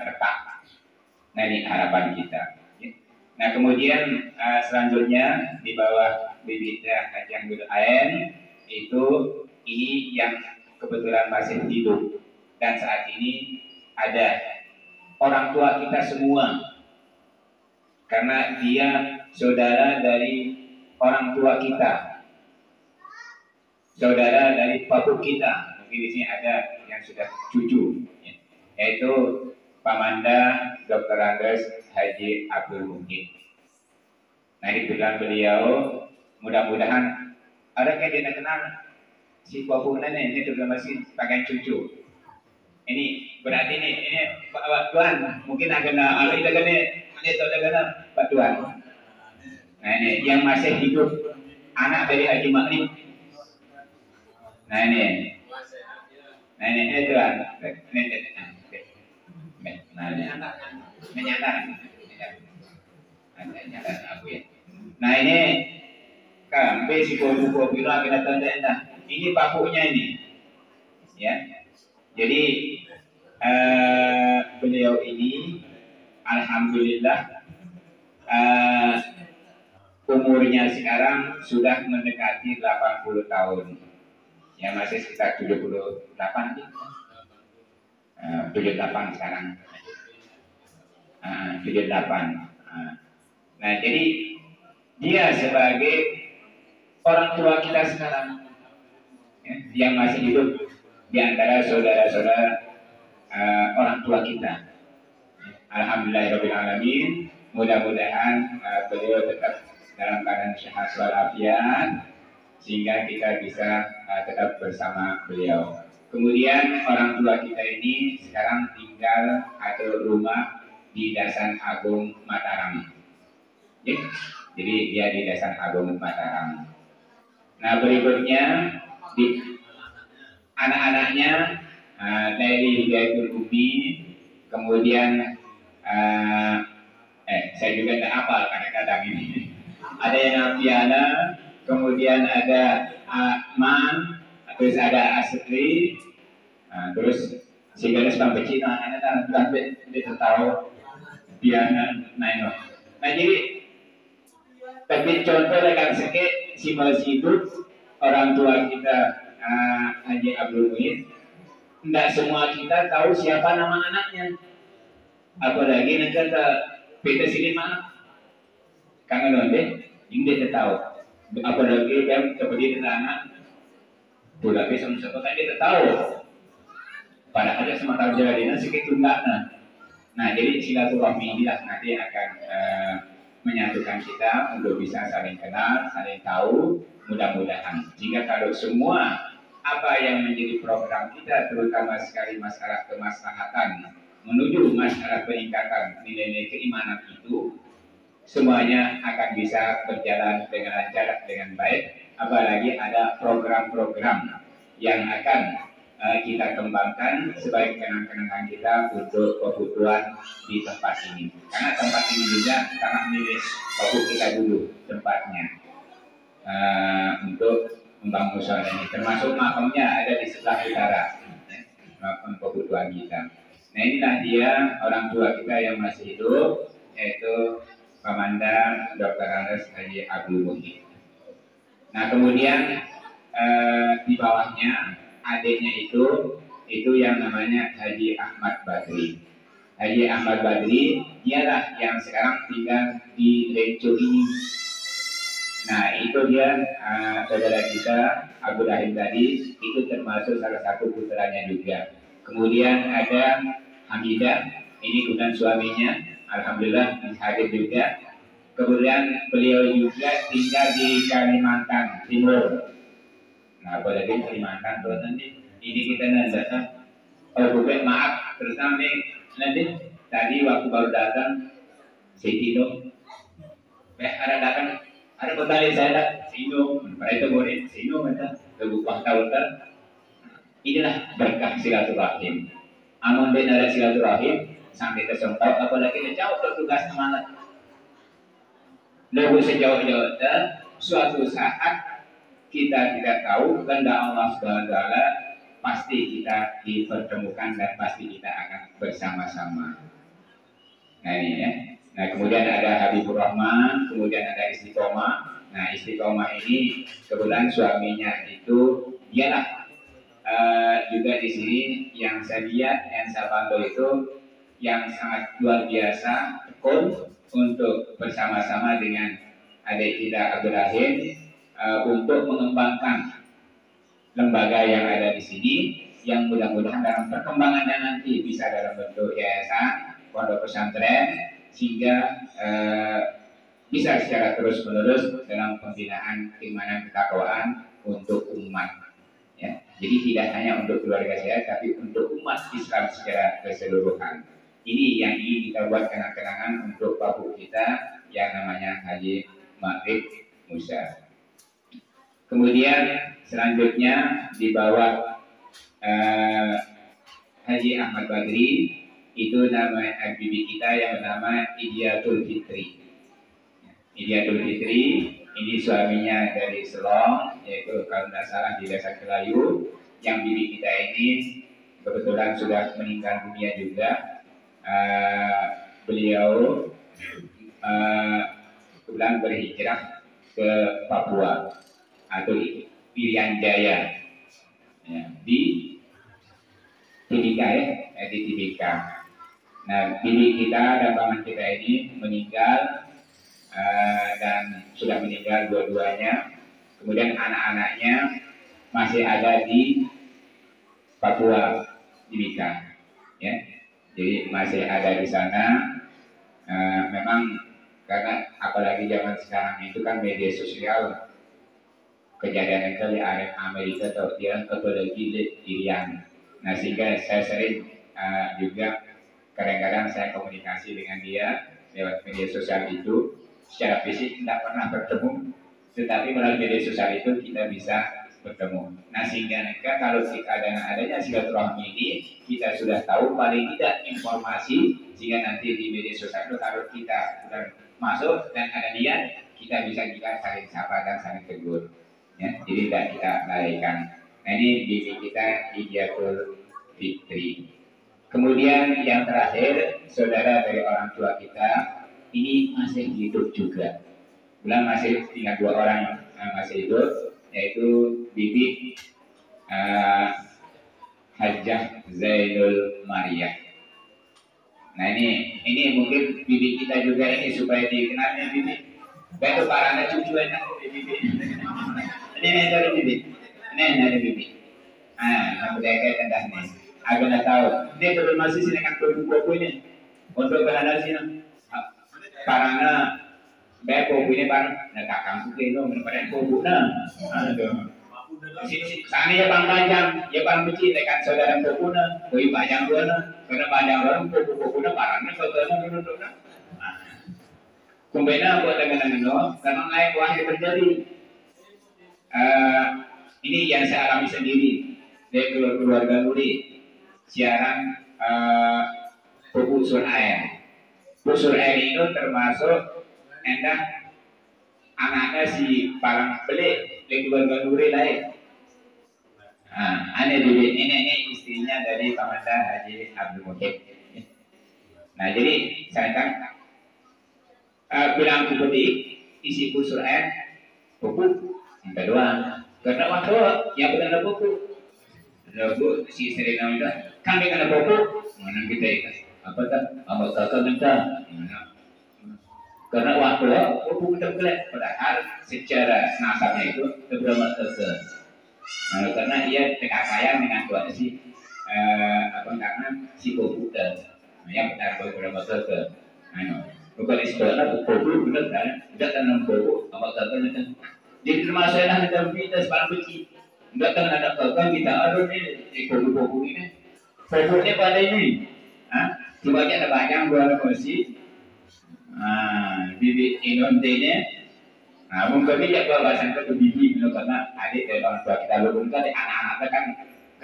retak. Nah ini harapan kita. Nah kemudian selanjutnya di bawah bibitnya Hajah Nurul Ain itu ini yang kebetulan masih hidup dan saat ini ada orang tua kita semua. Karena dia saudara dari orang tua kita, saudara dari papu kita. Mungkin di sini ada yang sudah cucu, yaitu Pamanda Dr. Andes Haji Abdul Mungkin. Nah ini bilang beliau, mudah-mudahan ada yang dia kenal si papu nenek ini juga masih pakai cucu. Ini berarti ini Pak Tuan mungkin agak kita kena Pak Tuan. Nah ini yang masih hidup anak dari Haji Ma'rif. Nah ini Tuan. Nah ini menyatakan aku ya. Nah ini kampe si kopi lah kita tanda. Ini papunya ini, ya. Jadi beliau ini alhamdulillah umurnya sekarang sudah mendekati 80 tahun. Ya masih sekitar 78 78 sekarang. 78. Nah, jadi dia sebagai orang tua kita sekarang, ya, yang masih hidup di antara saudara-saudara orang tua kita. Alhamdulillahirrahmanirrahim. Mudah-mudahan beliau tetap dalam keadaan sehat walafiat sehingga kita bisa tetap bersama beliau. Kemudian orang tua kita ini sekarang tinggal atau rumah di Dasan Agung Mataram. Ya? Jadi dia di Dasan Agung Mataram. Nah berikutnya di anak-anaknya dari Hidayatul Umi, kemudian saya juga tidak hafal kadang-kadang ini. Ada yang Afiana, kemudian ada Man, terus ada Asri, terus si garis pampecina, anak-anak tidak tahu Piana, nah jadi tapi contoh rekan seke si hidup orang tua kita Haji Abdul Muhid, tidak semua kita tahu siapa nama anaknya, apalagi negara Peter sini mah kangen deh, ini dia tahu, apalagi yang seperti anak budak bisa mencapai dia tahu, padahal ada semata jadinya sedikit tunda. Nah jadi silaturahmi inilah nanti akan menyatukan kita untuk bisa saling kenal, saling tahu, mudah-mudahan. Jika kalau semua apa yang menjadi program kita, terutama sekali masalah kemaslahatan menuju masalah peningkatan nilai-nilai keimanan itu, semuanya akan bisa berjalan dengan lancar, dengan baik. Apalagi ada program-program yang akan kita kembangkan sebagai kenang-kenangan kita untuk kebutuhan di tempat ini. Karena tempat ini juga sangat milik waktu kita dulu tempatnya untuk membangun musola ini. Termasuk makamnya ada di sebelah utara, makam kebutuhan kita. Nah inilah dia orang tua kita yang masih hidup, yaitu Komandan Dr. Andes Haji Abdul Muhid. Nah kemudian di bawahnya adiknya itu yang namanya Haji Ahmad Badri. Haji Ahmad Badri dialah yang sekarang tinggal di Lenco ini. Nah itu dia saudara kita Abdul Rahim tadi, itu termasuk salah satu putranya juga. Kemudian ada Hamidah, ini kemudian suaminya, alhamdulillah hadir juga. Kemudian beliau juga tinggal di Kalimantan Timur. Nah, pada di Kalimantan tuh nanti ini kita datang. Oh, bukan maaf, terutama nanti tadi waktu baru datang si Tino, ada datang, ada petani saya Sino, pada itu boleh Sino kita terbuka tahu kan. Inilah berkah silaturahim. Amun benar silaturahim sampai kesempatan, apalagi jauh bertugas semangat. Lalu sejauh-jauh suatu saat kita tidak tahu kehendak Allah SWT, pasti kita dipertemukan dan pasti kita akan bersama-sama. Nah ini ya. Nah kemudian ada Habibur Rahman, kemudian ada Istiqomah. Nah Istiqomah ini kebetulan suaminya itu dialah juga di sini yang saya lihat, yang saya pantau itu yang sangat luar biasa tekun untuk bersama-sama dengan adik kita Abdul Rahim untuk mengembangkan lembaga yang ada di sini, yang mudah-mudahan dalam perkembangannya nanti bisa dalam bentuk yayasan, pondok pesantren, sehingga bisa secara terus-menerus dalam pembinaan keimanan ketakwaan untuk umat. Ya. Jadi tidak hanya untuk keluarga saya, tapi untuk umat Islam secara keseluruhan. Ini yang ingin kita buat kenang-kenangan untuk babu kita yang namanya Haji Ma'rif Musa. Kemudian selanjutnya di bawah Haji Ahmad Badri itu nama bibi kita yang bernama Idiatul Fitri. Idiatul Fitri ini suaminya dari Selong, yaitu kalau tidak salah di Desa Kelayu. Yang bibi kita ini kebetulan sudah meninggal dunia juga. Beliau kemudian berhijrah ke Papua atau Irian Jaya ya, di Timika di Timika. Nah, bibi kita dan paman kita ini meninggal dan sudah meninggal dua-duanya. Kemudian anak-anaknya masih ada di Papua Timika, ya. Jadi masih ada di sana. Memang karena apalagi zaman sekarang itu kan media sosial, kejadian itu di Amerika atau dia apalagi di Irian. Nah sehingga saya sering juga kadang-kadang saya komunikasi dengan dia lewat media sosial itu. Secara fisik tidak pernah bertemu, tetapi melalui media sosial itu kita bisa bertemu. Nah sehingga kalau adanya silaturahmi ini kita sudah tahu paling tidak informasi, sehingga nanti di media sosial itu kalau kita sudah masuk dan ada niat, kita bisa saling sapa dan saling tegur. Ya, jadi tidak kita larikan. Nah ini bibi kita Hidiatul Fitri. Kemudian yang terakhir, saudara dari orang tua kita ini masih hidup juga. Bilang masih tinggal 2 orang yang masih hidup, yaitu bibi Hajjah Zainul Maria. Nah ini mungkin bibi kita juga ini supaya dikenalnya bibi. Betul parahnya cucu enak bibi. Ini dari bibi. Ini dari bibi. Yang berdekat tentang ini. Aku nak tahu. Dia belum masih sini kan buku ini. Untuk berada sini. Parahnya bepo ini parang nakakampuk ini menemukan buku na. Sana ya pang panjang, ya pang beci dekat saudara buku na. Koi panjang dua na. Karena panjang orang buku na parahnya saudara dulu na. Kumbena buat dengan ano, karena naik wahyu terjadi. Ini yang saya alami sendiri dari keluarga Nuri. Siaran pusur air. Pusur air itu termasuk endah anaknya si parang beli dari keluarga Nuri lain. Aneh bibi ini istrinya dari Pamanda Haji Abdul Muhid. Nah jadi saya kan bilang seperti isi pusur air buku minta doang karena waktu yang benar buku lalu si istri namanya kami kena buku mana kita ikas apa tak apa kakak minta karena waktu buku kita kelak padahal secara nasabnya itu terberapa karena ia dekat sayang dengan tuan si karena si buku yang benar beberapa bukan di sekolah buku benar kan tidak tanam buku apa kakak minta jadi termasuk lah kita kita sekarang benci enggak kan ada kakak kita aduh ini buku ini bukunya pada ini cuma ada banyak buat kursi bibi Indonesia mungkin dia bahasan ke bibi itu karena adik dari orang tua kita lubung kan anak-anak kan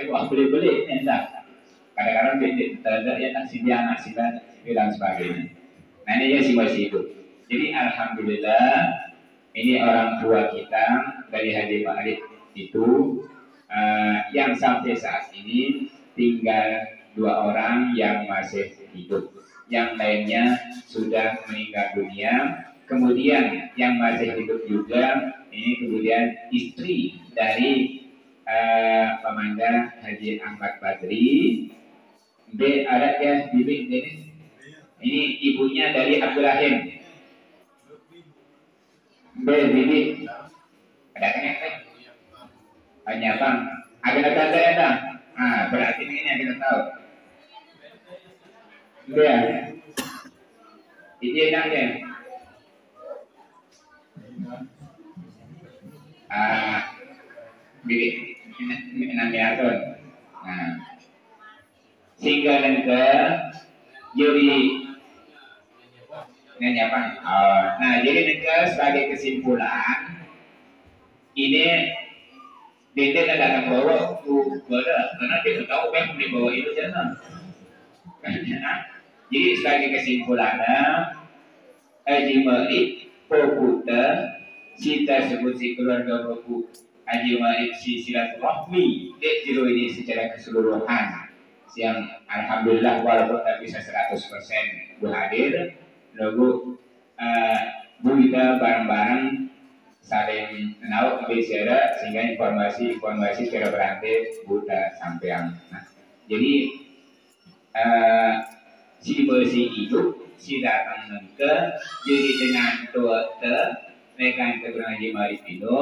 wah beli-beli ini enggak kadang-kadang bibi terada ya tak sidia anak sila dan sebagainya. Nah ini ya masih hidup. Jadi alhamdulillah ini orang tua kita dari Haji Ma'arif itu yang sampai saat ini tinggal 2 orang yang masih hidup. Yang lainnya sudah meninggal dunia. Kemudian yang masih hidup juga ini kemudian istri dari Pamanda Haji Ahmad Badri. Ada ya bibi ini ibunya dari Abdul Rahim. Bibi ada kan? Hanya bang, ada tanda ya? Berarti ini yang kita tahu. Dia, ini enaknya. Bibi, ini namanya Arton. Sehingga ke jadi ini apa? Nah jadi negara sebagai kesimpulan ini dia datang bawa karena dia tahu apa yang dibawa itu jangan. Jadi sebagai kesimpulannya Haji Ma'arif Pokuta kita sebut si keluarga buku Haji Ma'arif si silaturahmi dia jero ini secara keseluruhan yang alhamdulillah walaupun tak bisa 100% berhadir lalu kita bareng-bareng saling kenal bicara sehingga informasi secara berantai buta sampean. Jadi si bersih hidup si datang ke jadi dengan tua mereka yang Haji Ma'arif itu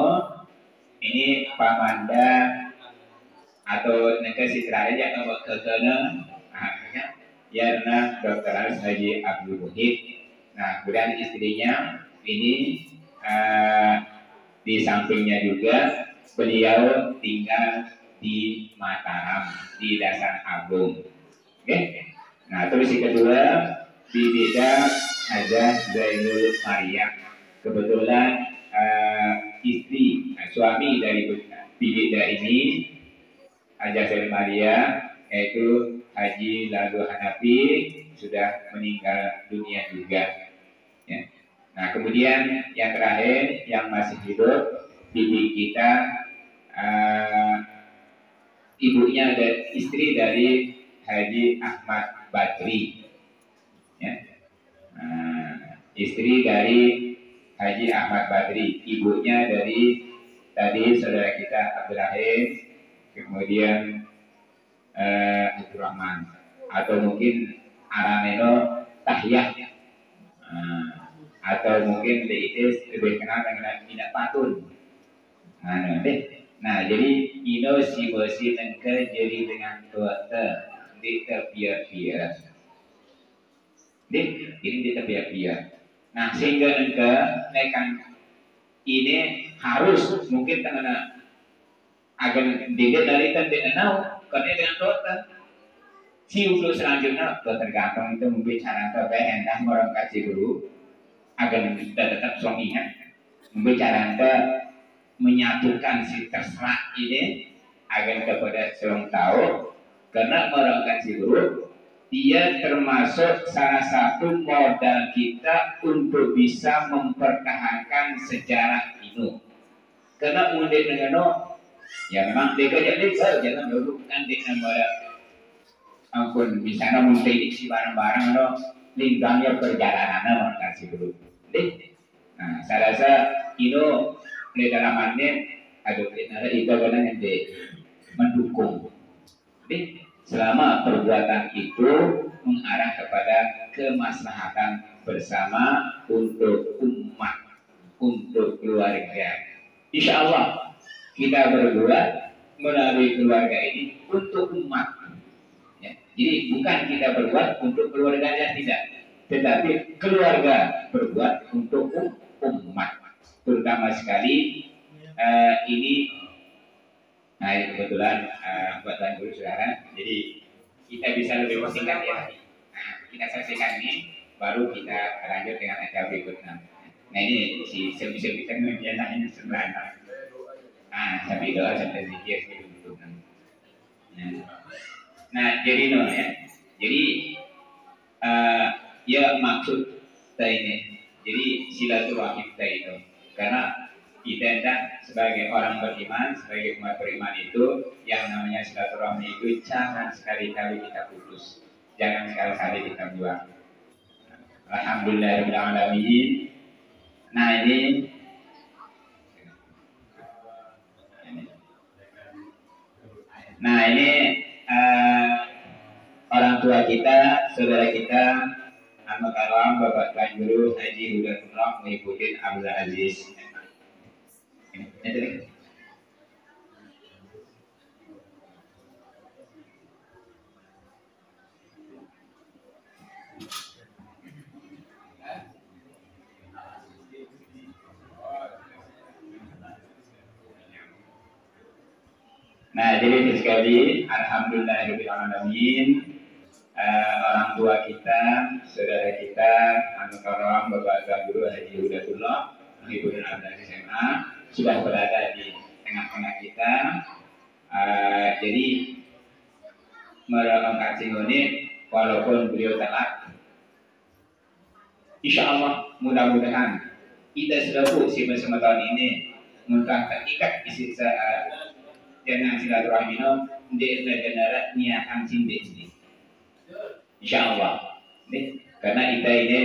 ini Pamanda atau negara Sitra aja kalau kekena ya Dr. Haji Abdul Muhid. Nah kemudian istrinya ini di sampingnya juga beliau tinggal di Mataram di Dasar Agung. Oke. Nah terus yang kedua Bibida Hajjah Zainul Maria. Kebetulan suami dari Bidda ini Haji Zain Maria, yaitu Haji Lalu Hanafi, sudah meninggal dunia juga. Ya. Nah, kemudian yang terakhir yang masih hidup, bibi kita, ibunya dan istri dari Haji Ahmad Badri. Ya. Istri dari Haji Ahmad Badri, ibunya dari tadi saudara kita Abdurrahim, kemudian Abdurrahman, atau mungkin Arameno Tahyah, atau mungkin Leitis lebih kenal dengan Minat Patun. Nah, jadi ino si bosi nengke jadi dengan tuata di terbiar-biar, ini di terbiar-biar. Nah, sehingga nengke nekan ini harus mungkin karena agar dilihat dari tanda enau karena dengan tuata. Si usul selanjutnya tergantung itu mungkin cara terbaik hendak orang kasih dulu agar kita tetap suaminya membicara menyatukan si terserah ini agar kepada seorang tahu karena orang kasih dulu dia termasuk salah satu modal kita untuk bisa mempertahankan sejarah ini karena mudik dengan ya memang deka jangan dulu kan dengan modal ampun bisa namun prediksi barang-barang no linggangnya perjalanan orang kasih dulu. Nah, saya rasa itu di dalamannya ada itu benar yang mendukung. Selama perbuatan itu mengarah kepada kemaslahatan bersama untuk umat, untuk keluarga. Insya Allah kita berbuat melalui keluarga ini untuk umat. Jadi bukan kita berbuat untuk keluarganya tidak, tetapi keluarga berbuat untuk umat. Terutama sekali ini, nah ini kebetulan buat Tuan Guru Saudara. Jadi kita bisa lebih singkat ya. Nah, kita saksikan ini, baru kita lanjut dengan acara berikutnya. Nah ini si sebisa-bisa biasanya sebenarnya. Nah sampai doa sampai zikir gitu. Nah, jadi ya. Jadi ya maksud kita ini. Jadi silaturahim kita itu. Karena kita sebagai orang beriman, sebagai umat beriman itu yang namanya silaturahmi itu jangan sekali-kali kita putus. Jangan sekali-kali kita buang. Alhamdulillahirabbil alamin. Nah, ini orang tua kita, saudara kita, Al-Mukarram Bapak Tuan Guru Haji Hudatullah Muhyiddin Abdul Aziz. Nah, jadi sekali, alhamdulillahirabbil alamin, orang tua kita, saudara kita, Al-Mukarram Bapak Tuan Guru Haji Hudatullah Muhyiddin Abdul Aziz SMA sudah berada di tengah-tengah kita. Jadi merawat ini walaupun beliau telat, insya Allah mudah-mudahan kita sudah si bersama tahun ini mudah terikat di sisa jangan silaturahmi di negara niatan cinta ini, insya Allah. Karena kita ini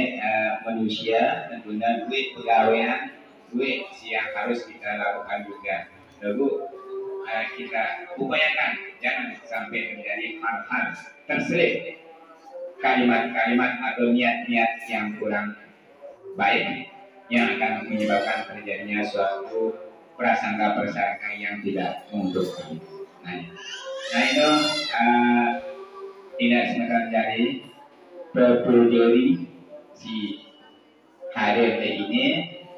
manusia tentunya duit pegawaian, duit yang harus kita lakukan juga. Lalu kita upayakan jangan sampai menjadi hal-hal terselip kalimat-kalimat atau niat-niat yang kurang baik yang akan menyebabkan terjadinya suatu prasangka-prasangka yang tidak menguntungkan. Nah itu tidak semacam jadi berdiri si hadir ini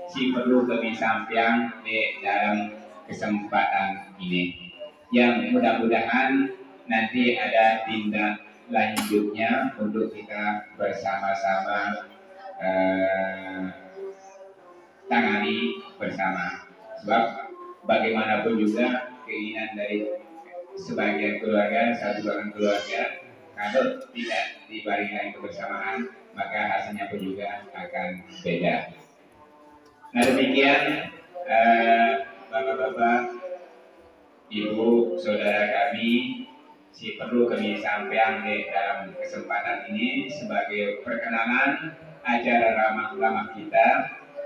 si perlu kami sampaikan di dalam kesempatan ini yang mudah-mudahan nanti ada tindak lanjutnya untuk kita bersama-sama tangani bersama. Sebab bagaimanapun juga keinginan dari sebagian keluarga, satu orang keluarga, kalau tidak dibaringkan kebersamaan, maka hasilnya pun juga akan beda. Nah demikian bapak-bapak, ibu, saudara kami, perlu kami sampaikan di dalam kesempatan ini sebagai perkenalan acara ramah-ramah kita.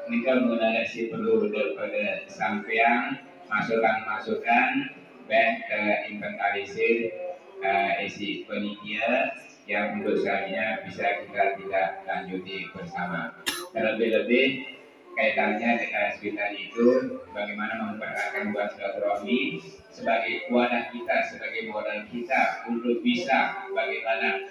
Ini kalau mengenai perlu daripada sampaian masukan-masukan dan inventarisir isi penitia yang menurut saya bisa kita tidak lanjuti bersama. Terlebih-lebih kaitannya dengan sekitar itu, bagaimana mempereratkan buat silaturahmi sebagai wadah kita, sebagai modal kita untuk bisa bagaimana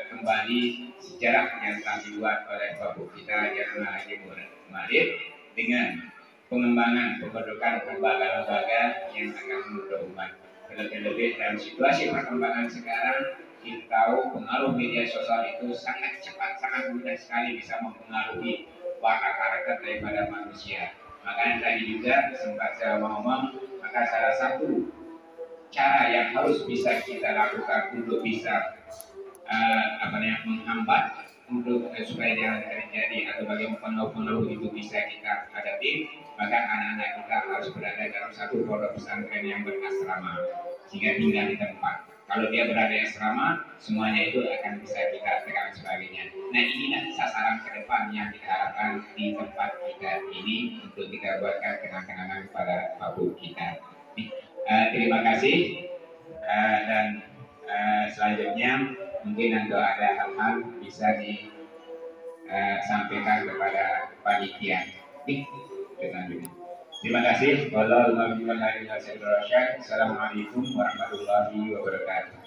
kembali sejarah yang telah dibuat oleh bapak kita Jangan Haji Ma'arif dengan pengembangan pembentukan lembaga-lembaga yang akan mendukung umat. Terlebih-lebih dalam situasi perkembangan sekarang, kita tahu pengaruh media sosial itu sangat cepat, sangat mudah sekali bisa mempengaruhi watak karakter daripada manusia. Makanya tadi juga sempat saya ngomong, maka salah satu cara yang harus bisa kita lakukan untuk bisa menghambat untuk supaya jangan terjadi atau bagaimana pengaruh itu bisa kita hadapi, maka anak-anak kita harus berada dalam satu pondok pesantren yang berasrama sehingga tinggal di tempat. Kalau dia berada di asrama, semuanya itu akan bisa kita tekan sebagainya. Nah inilah sasaran ke depan yang kita harapkan di tempat kita ini untuk kita buatkan kenang-kenangan kepada babu kita. Terima kasih dan selanjutnya mungkin nanti ada hal-hal bisa disampaikan kepada panitia. Terima kasih. Assalamualaikum warahmatullahi wabarakatuh.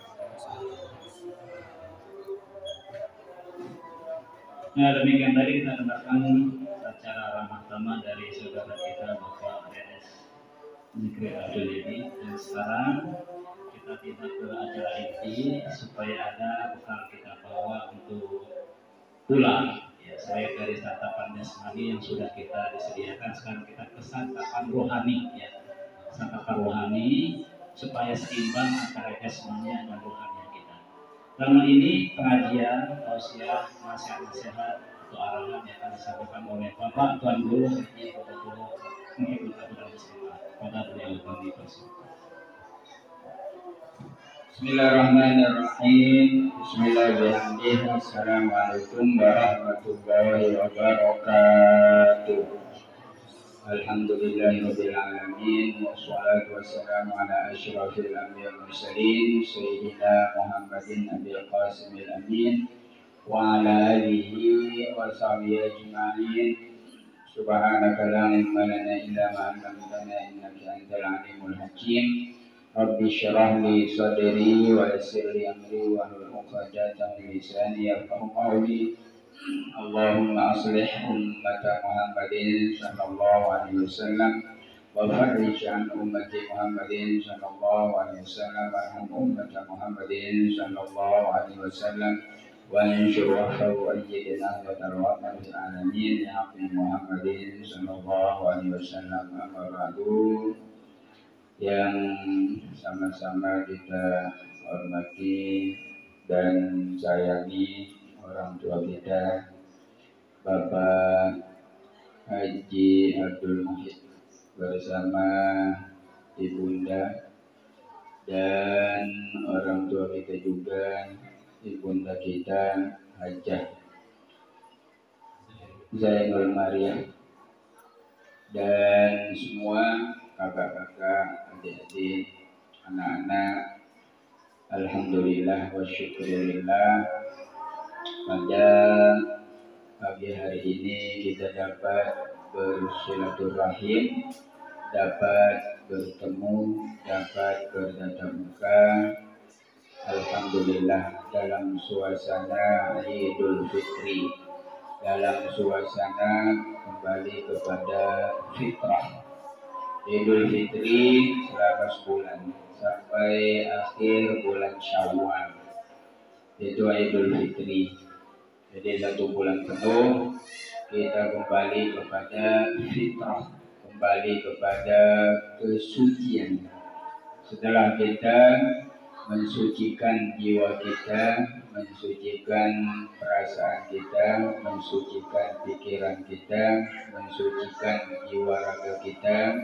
Nah demikian tadi kita dengarkan acara ramah tamah dari saudara kita Bapak RS Negeri Abdul ini. Dan sekarang kita tidak ke acara inti supaya ada bekal kita bawa untuk pulang. Ya, saya dari santapan jasmani yang sudah kita disediakan, sekarang kita ke santapan rohani. Ya, santapan rohani supaya seimbang antara jasmani dan rohani kita. Dalam ini pengajian, tausiah, nasihat-nasihat atau arahan yang akan disampaikan oleh Bapak Tuan Guru Haji Bapak mungkin kita sudah bersama pada beliau kami bersama. Bismillahirrahmanirrahim. Bismillahirrahmanirrahim. Assalamualaikum warahmatullahi wabarakatuh. Alhamdulillahirabbil alamin wassalatu wassalamu ala asyrafil anbiya'i wal mursalin sayyidina Muhammadin nabil qasimil amin wa ala alihi wa sahbihi ajma'in. Subhanaka la ilma lana illa ma 'allamtana innaka antal alimul hakim. Rabbi syrah li sadri wa yassir li amri wa hlul 'uqdatam min lisani yafqahu qawli. Allahumma aslih ummata Muhammadin sallallahu alaihi wasallam wa farrij an ummati Muhammadin sallallahu alaihi wasallam warham ummata Muhammadin sallallahu alaihi wasallam wa anshur wahyu ayyidina wa tarwatan fil alamin ya haqqi Muhammadin sallallahu alaihi wasallam. Amma ba'du, yang sama-sama kita hormati dan sayangi orang tua kita Bapak Haji Abdul Muhid bersama ibunda dan orang tua kita juga ibunda kita Hajah Zainul Maria dan semua kakak-kakak, adik-adik, anak-anak. Alhamdulillah wa syukurillah, pada pagi hari ini kita dapat bersilaturahim, dapat bertemu, dapat bertatap muka. Alhamdulillah dalam suasana Idul Fitri, dalam suasana kembali kepada fitrah. Idul Fitri selama sebulan sampai akhir bulan Syawal itu Idul Fitri. Jadi 1 bulan penuh kita kembali kepada fitrah, kembali kepada kesucian. Setelah kita mensucikan jiwa kita, mensucikan perasaan kita, mensucikan pikiran kita, mensucikan jiwa raga kita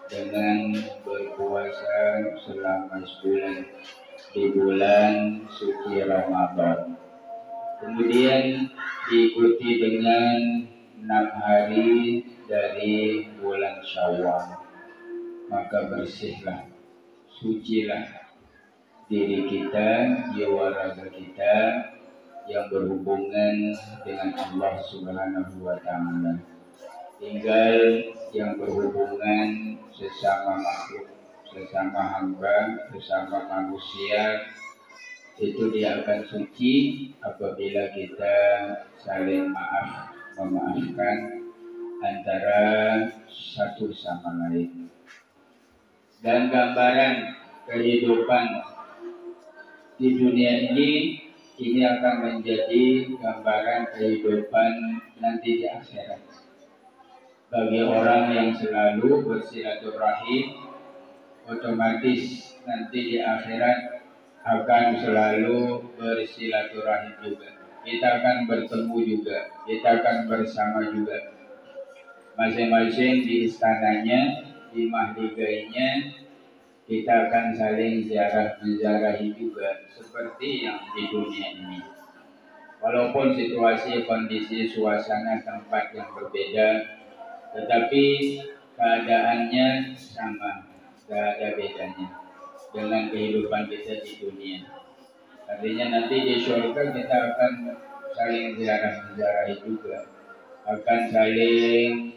dengan berpuasa selama sebulan di bulan suci Ramadan. Kemudian diikuti dengan 6 hari dari bulan Syawal. Maka bersihlah, sucilah diri kita, jiwa raga kita yang berhubungan dengan Allah Subhanahu wa Ta'ala. Tinggal yang berhubungan sesama makhluk, sesama hamba, sesama manusia, itu dia akan suci apabila kita saling memaafkan antara satu sama lain. Dan gambaran kehidupan di dunia ini akan menjadi gambaran kehidupan nanti di akhirat. Bagi orang yang selalu bersilaturahim, otomatis nanti di akhirat akan selalu bersilaturahim juga. Kita akan bertemu juga, kita akan bersama juga. Masing-masing di istananya, di mahligainya, kita akan saling menziarahi juga seperti yang di dunia ini. Walaupun situasi, kondisi, suasana, tempat yang berbeda, tetapi keadaannya sama, tidak ada bedanya dengan kehidupan kita di dunia. Artinya nanti di surga kita akan saling menziarahi juga, akan saling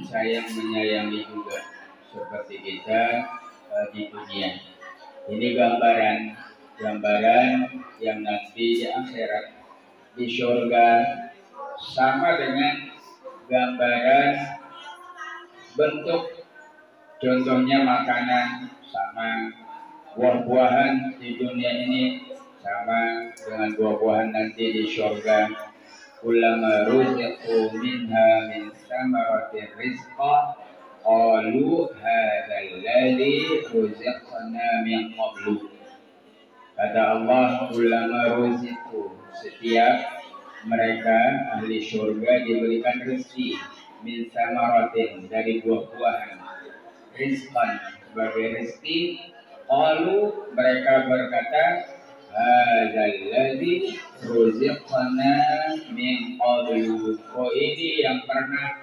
sayang menyayangi juga seperti kita di dunia. Ini gambaran yang nanti di akhirat di surga sama dengan gambaran bentuk, contohnya makanan sama, buah-buahan di dunia ini sama dengan buah-buahan nanti di surga. Kullama ruziqu minha min samaratir rizqa qalu hadzal ladzi ruziqna min qablu. Kata Allah, kullama ruziqu, setiap mereka ahli surga diberikan rezeki min samaratin, dari buah-buahan, rizqan, sebagai rezeki. Qalu, mereka berkata, hadzal ladzi ruziqna min qablu, oh ini yang pernah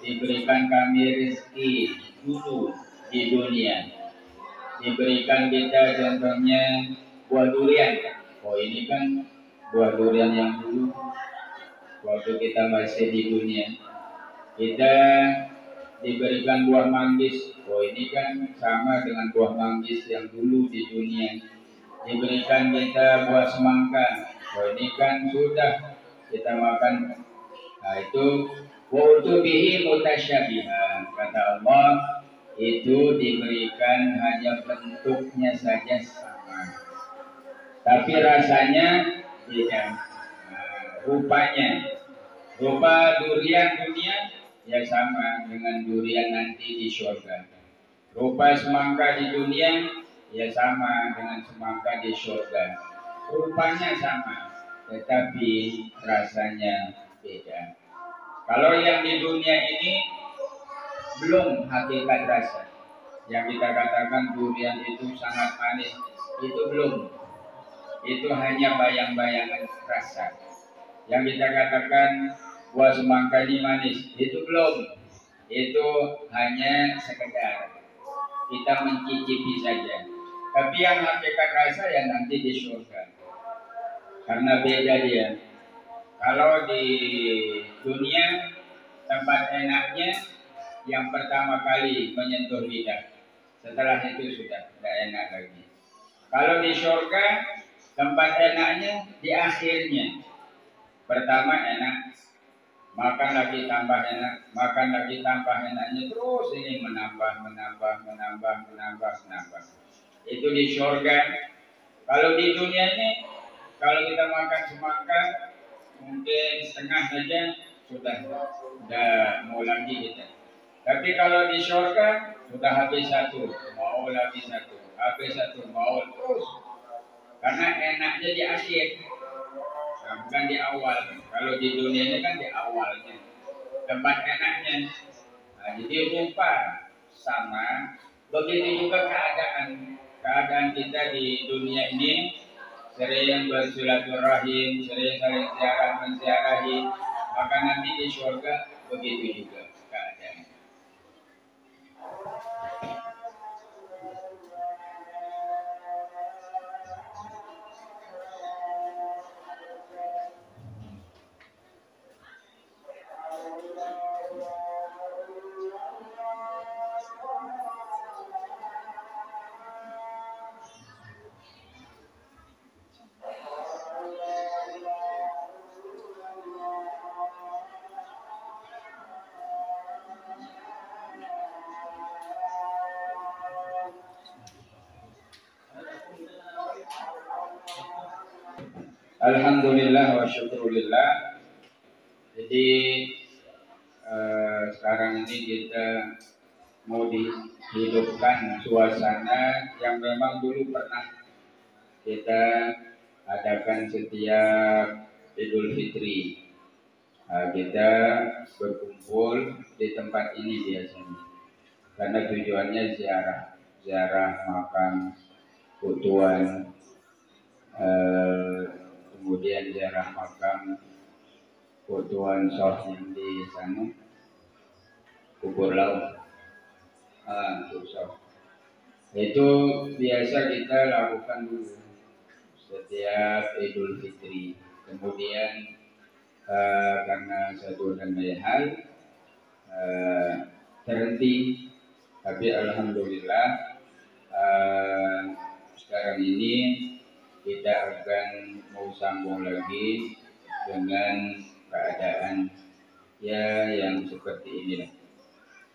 diberikan kami rezeki dulu di dunia. Diberikan kita contohnya buah durian. Oh ini kan buah durian yang dulu waktu kita masih di dunia. Kita diberikan buah manggis. Oh ini kan sama dengan buah manggis yang dulu di dunia. Diberikan kita buah semangka. Oh ini kan sudah kita makan. Nah itu wa utubihi mutasyabihan, kata Allah, itu diberikan hanya bentuknya saja sama, tapi rasanya beda. Rupanya, rupa durian dunia ya sama dengan durian nanti di surga. Rupa semangka di dunia ya sama dengan semangka di surga. Rupanya sama, tetapi rasanya beda. Kalau yang di dunia ini belum hakikat rasa. Yang kita katakan durian itu sangat manis, itu belum. Itu hanya bayang-bayangan rasa. Yang kita katakan buah semangka ini manis, itu belum. Itu hanya sekedar kita mencicipi saja. Tapi yang hakikat rasa ya nanti di surga. Karena beda dia. Kalau di dunia tempat enaknya yang pertama kali menyentuh lidah, setelah itu sudah tidak enak lagi. Kalau di surga tempat enaknya di akhirnya. Pertama enak, makan lagi tambah enak, makan lagi tambah enaknya, terus ini menambah. Itu di surga. Kalau di dunia ini, kalau kita makan semangka mungkin setengah saja sudah mau lagi kita. Tapi kalau di surga sudah habis satu, mau lagi satu, habis satu, mau terus. Karena enaknya di akhir, nah, bukan di awal. Kalau di dunia ini kan di awalnya tempat enaknya. Nah, jadi rupa sama. Begitu juga keadaan kita di dunia ini, sering bersilaturahim, sering saling ziarah menziarahi, maka nanti di surga begitu juga keadaan. Alhamdulillah wa syukurillah. Jadi sekarang ini kita mau dihidupkan suasana yang memang dulu pernah kita adakan setiap Idul Fitri. Kita berkumpul di tempat ini biasanya karena tujuannya ziarah makam Tuhan, kemudian ziarah makam Tuhan Soh yang di sana, kubur laut. Itu biasa kita lakukan dulu setiap Idul Fitri. Kemudian karena satu dan lain hal terhenti, tapi alhamdulillah sekarang ini kita akan mau sambung lagi dengan keadaan ya yang seperti ini,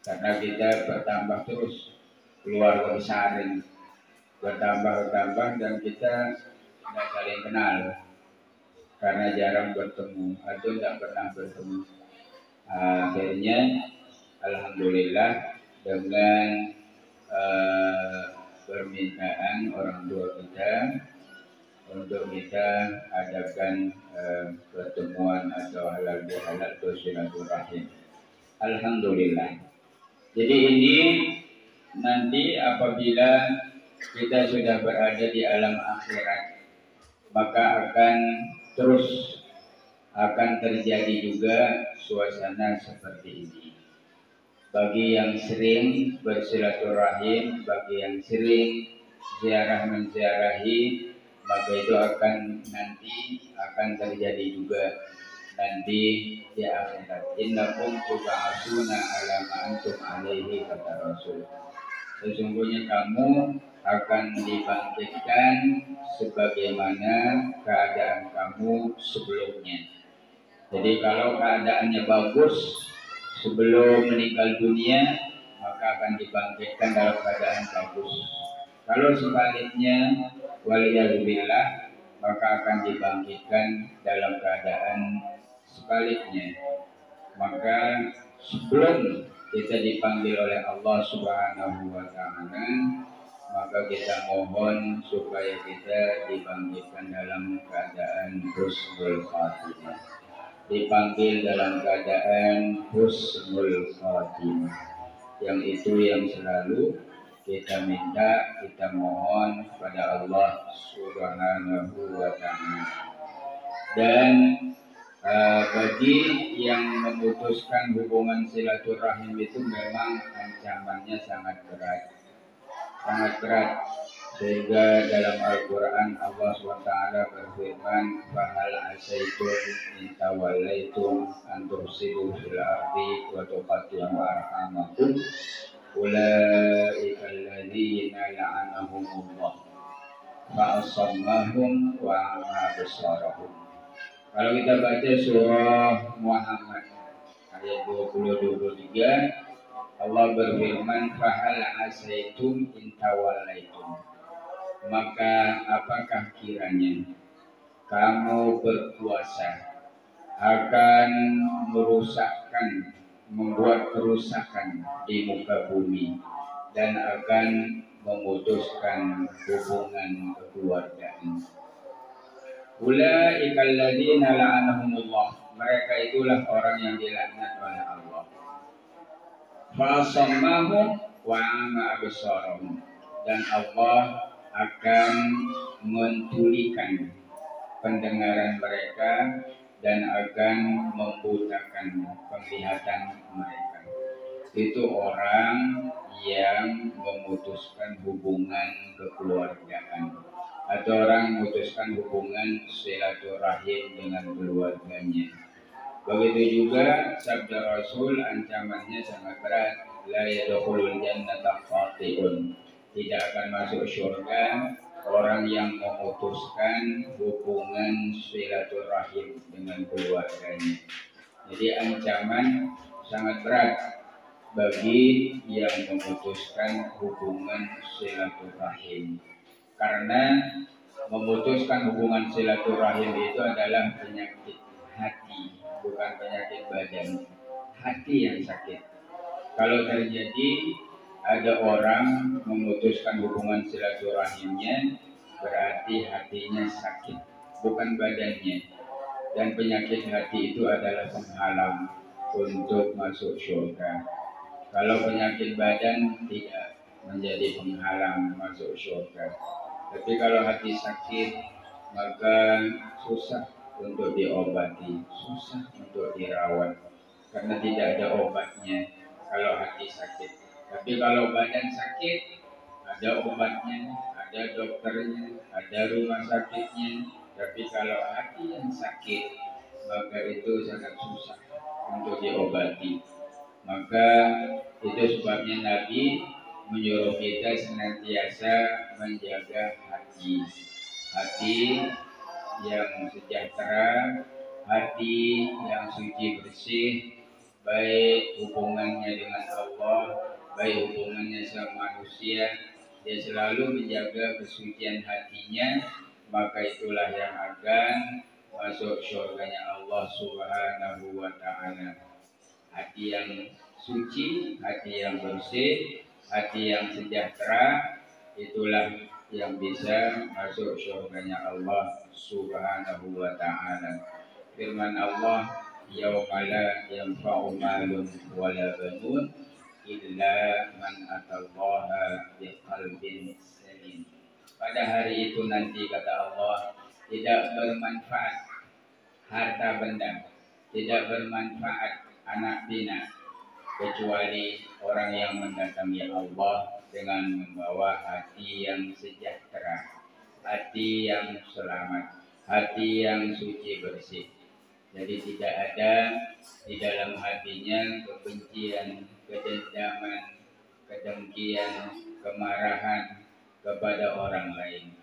karena kita bertambah terus keluarga besar ini, bertambah dan kita tidak saling kenal karena jarang bertemu atau tidak pernah bertemu. Akhirnya alhamdulillah dengan permintaan orang tua kita untuk kita adakan pertemuan atau halal bihalal atau silaturahim. Alhamdulillah. Jadi ini nanti apabila kita sudah berada di alam akhirat, maka akan terjadi juga suasana seperti ini. Bagi yang sering bersilaturahim, bagi yang sering ziarah menziarahi, maka itu akan terjadi juga nanti di akhirat. Innakum tub'atsuna 'ala ma antum 'alaihi, kata Rasul. Sesungguhnya kamu akan dibangkitkan sebagaimana keadaan kamu sebelumnya. Jadi kalau keadaannya bagus sebelum meninggal dunia, maka akan dibangkitkan dalam keadaan bagus. Kalau sebaliknya, waliyadzubillah, maka akan dibangkitkan dalam keadaan sebaliknya. Maka sebelum kita dipanggil oleh Allah Subhanahu wa Ta'ala, maka kita mohon supaya kita dibangkitkan dalam keadaan husnul khatimah, dipanggil dalam keadaan husnul khatimah. Yang itu yang selalu kita minta, kita mohon pada Allah Subhanahu wa Ta'ala. Dan bagi yang memutuskan hubungan silaturahim itu memang ancamannya sangat berat, sehingga dalam Al-Quran Allah SWT berfirman, "Fahal asaitum in tawallaitum an tufsidu fil ardi wa tuqatti'u arhamakum ulaika alladzina la'anahumullah fa asammahum wa a'ma absarahum." Kalau kita baca surah Muhammad ayat 20-23, Allah berfirman, "Fahal asaitum in tawallaitum." Maka apakah kiranya kamu berkuasa akan merusakkan, membuat kerusakan di muka bumi, dan akan memutuskan hubungan kekeluargaan. Ulaika alladzina la'anahumullah, mereka itulah orang yang dilaknat oleh Allah. Fasammahum wa ama absarahum, dan Allah akan mentulikan pendengaran mereka dan akan membutakan penglihatan mereka. Itu orang yang memutuskan hubungan kekeluargaan, atau orang memutuskan hubungan silaturahim dengan keluarganya. Begitu juga sabda Rasul, ancamannya sangat berat. La yadkhulul jannata khati'un, tidak akan masuk surga orang yang memutuskan hubungan silaturahim dengan keluarganya. Jadi ancaman sangat berat bagi yang memutuskan hubungan silaturahim, karena memutuskan hubungan silaturahim itu adalah penyakit hati, bukan penyakit badan. Hati yang sakit. Kalau terjadi ada orang memutuskan hubungan silaturahimnya, berarti hatinya sakit, bukan badannya. Dan penyakit hati itu adalah penghalang untuk masuk surga. Kalau penyakit badan tidak menjadi penghalang masuk surga. Tapi kalau hati sakit, maka susah untuk diobati, susah untuk dirawat, karena tidak ada obatnya kalau hati sakit. Tapi kalau badan sakit, ada obatnya, ada dokternya, ada rumah sakitnya. Tapi kalau hati yang sakit, maka itu sangat susah untuk diobati. Maka itu sebabnya Nabi menyuruh kita senantiasa menjaga hati. Hati yang sejahtera, hati yang suci bersih, baik hubungannya dengan Allah, baik hubungannya sama manusia. Dia selalu menjaga kesucian hatinya, maka itulah yang akan masuk surganya Allah Subhanahu wa ta'ala. Hati yang suci, hati yang bersih, hati yang sejahtera, itulah yang bisa masuk surganya Allah Subhanahu wa ta'ala. Firman Allah, yauma la yanfa'u malun wala banun illa man atallaha biqalbin salim. Pada hari itu nanti, kata Allah, tidak bermanfaat harta benda, tidak bermanfaat anak pinak, kecuali orang yang mendatangi Allah dengan membawa hati yang sejahtera, hati yang selamat, hati yang suci bersih. Jadi tidak ada di dalam hatinya kebencian, kedendaman, kedengkian, kemarahan kepada orang lain.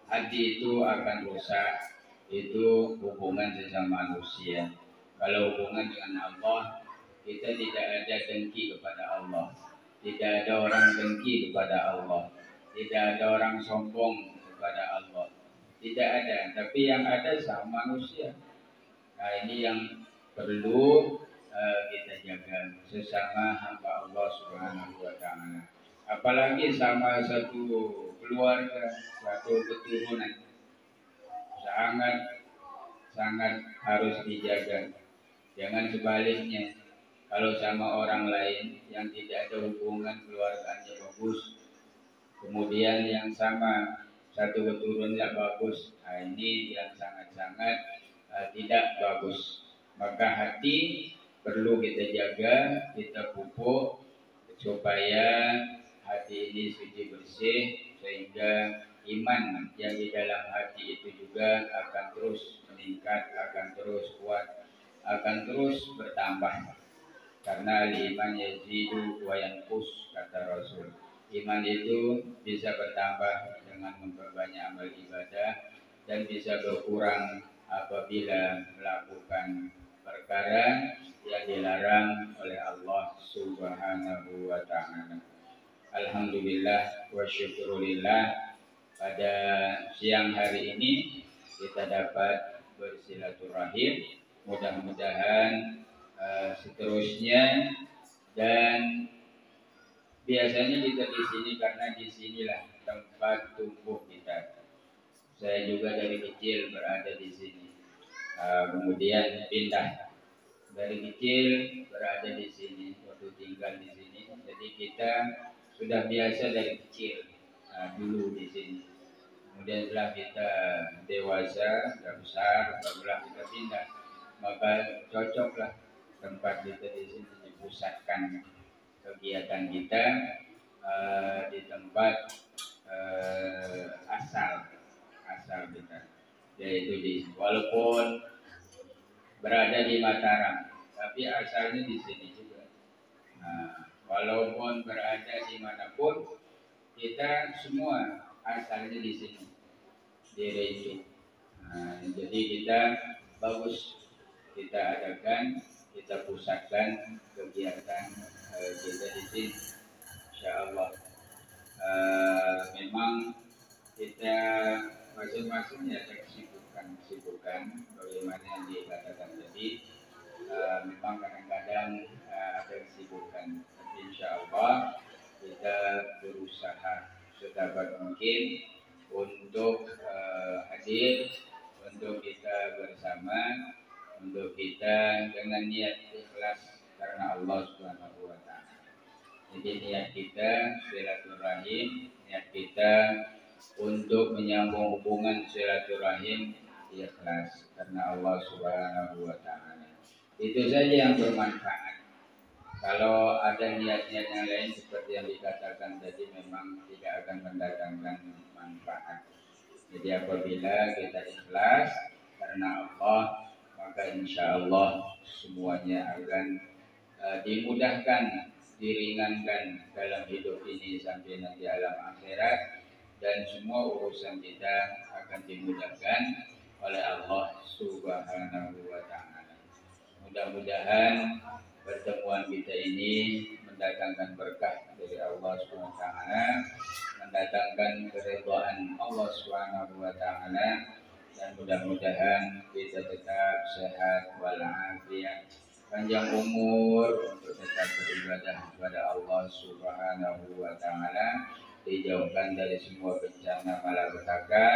Hati itu akan rusak, itu hubungan sesama manusia. Kalau hubungan dengan Allah, kita tidak ada dengki kepada Allah, tidak ada orang dengki kepada Allah, tidak ada orang sombong kepada Allah, tidak ada. Tapi yang ada sama manusia. Nah, ini yang perlu kita jaga, sesama hamba Allah Subhanahu wa ta'ala. Apalagi sama satu keluarga, satu keturunan, sangat harus dijaga. Jangan sebaliknya, kalau sama orang lain yang tidak ada hubungan keluarganya bagus, kemudian yang sama satu keturunannya bagus, nah ini yang sangat-sangat tidak bagus. Maka hati perlu kita jaga, kita pupuk supaya hati ini suci bersih, sehingga iman yang di dalam hati itu juga akan terus meningkat, akan terus kuat, akan terus bertambah. Karena iman yazidu wa yanqus, kata Rasul. Iman itu bisa bertambah dengan memperbanyak amal ibadah, dan bisa berkurang apabila melakukan perkara yang dilarang oleh Allah Subhanahu wa ta'ala. Alhamdulillah wa syukurillah, pada siang hari ini kita dapat bersilaturahim Mudah-mudahan seterusnya, dan biasanya kita di sini karena di sinilah tempat tumbuh kita. Saya juga dari kecil berada di sini. Kemudian pindah dari kecil berada di sini, waktu tinggal di sini. Jadi kita sudah biasa dari kecil dulu di sini. Kemudian setelah kita dewasa, sudah besar, barulah kita pindah. Maka cocoklah tempat kita di sini dipusatkan kegiatan kita di tempat asal kita, yaitu walaupun berada di Mataram, tapi asalnya di sini juga. Walaupun berada di manapun, kita semua asalnya di sini, di Rejo. Jadi kita bagus kita adakan, kita pusatkan kegiatan kita di sini, insya Allah. Memang kita masing-masing ada kesibukan bagaimana yang dikatakan tadi. Memang kadang-kadang ada kesibukan, tapi insya Allah kita berusaha sedapat mungkin untuk hadir, untuk kita bersama, untuk kita dengan niat ikhlas karena Allah Subhanahu wa Ta'ala. Jadi niat kita silaturahim, niat kita untuk menyambung hubungan silaturahim ikhlas karena Allah Subhanahu wa Ta'ala. Itu saja yang bermanfaat. Kalau ada niat-niat yang lain seperti yang dikatakan tadi, memang tidak akan mendatangkan manfaat. Jadi apabila kita ikhlas karena Allah, maka insya Allah semuanya akan dimudahkan, diringankan dalam hidup ini sampai nanti alam akhirat, dan semua urusan kita akan dimudahkan oleh Allah Subhanahu wa Ta'ala. Mudah-mudahan pertemuan kita ini mendatangkan berkah dari Allah Subhanahu wa Ta'ala, mendatangkan keridhaan Allah Subhanahu wa Ta'ala, dan mudah-mudahan kita tetap sehat walafiat, panjang umur untuk tetap beribadah kepada Allah Subhanahu wa Ta'ala, dijauhkan dari semua bencana malapetaka,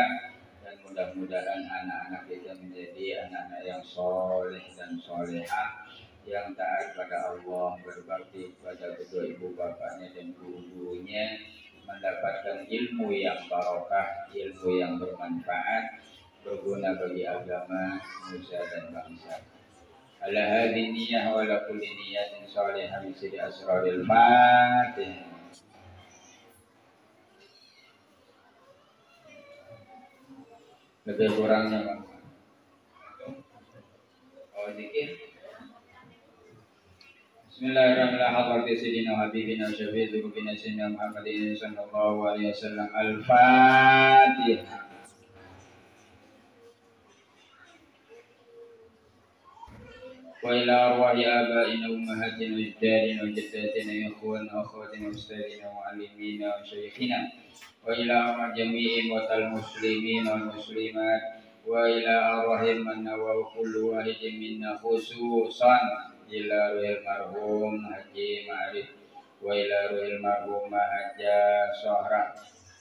dan mudah-mudahan anak-anak kita menjadi anak-anak yang soleh dan solehah, yang taat pada Allah, berbakti kepada kedua ibu bapaknya dan guru-gurunya, mendapatkan ilmu yang barokah, ilmu yang bermanfaat, berguna bagi agama, manusia dan bangsa. Ala hadhihi niyyah wa ala kulli niyyatin salihah bi sirri asraril Fatihah. Lebih kurangnya Bang. Zikir. Bismillahirrahmanirrahim. Sayyidina Habibina Syafi'i Dzubina Sayyidina Muhammadin sallallahu alaihi wasallam. Al-Fatihah. Wa ila arwahi abaina ummahatina wa ajdadina wa jaddatina ikhwana wa akhwatina wa ustadina wa muallimina wa syayikhina wa ila arwah jami'i mutal muslimin wal muslimat wa ila arwahim man nawaw kullu wahidin minna khususan ila ruhil marhum Haji Ma'arif wa ila ruhil marhum Haja Sohra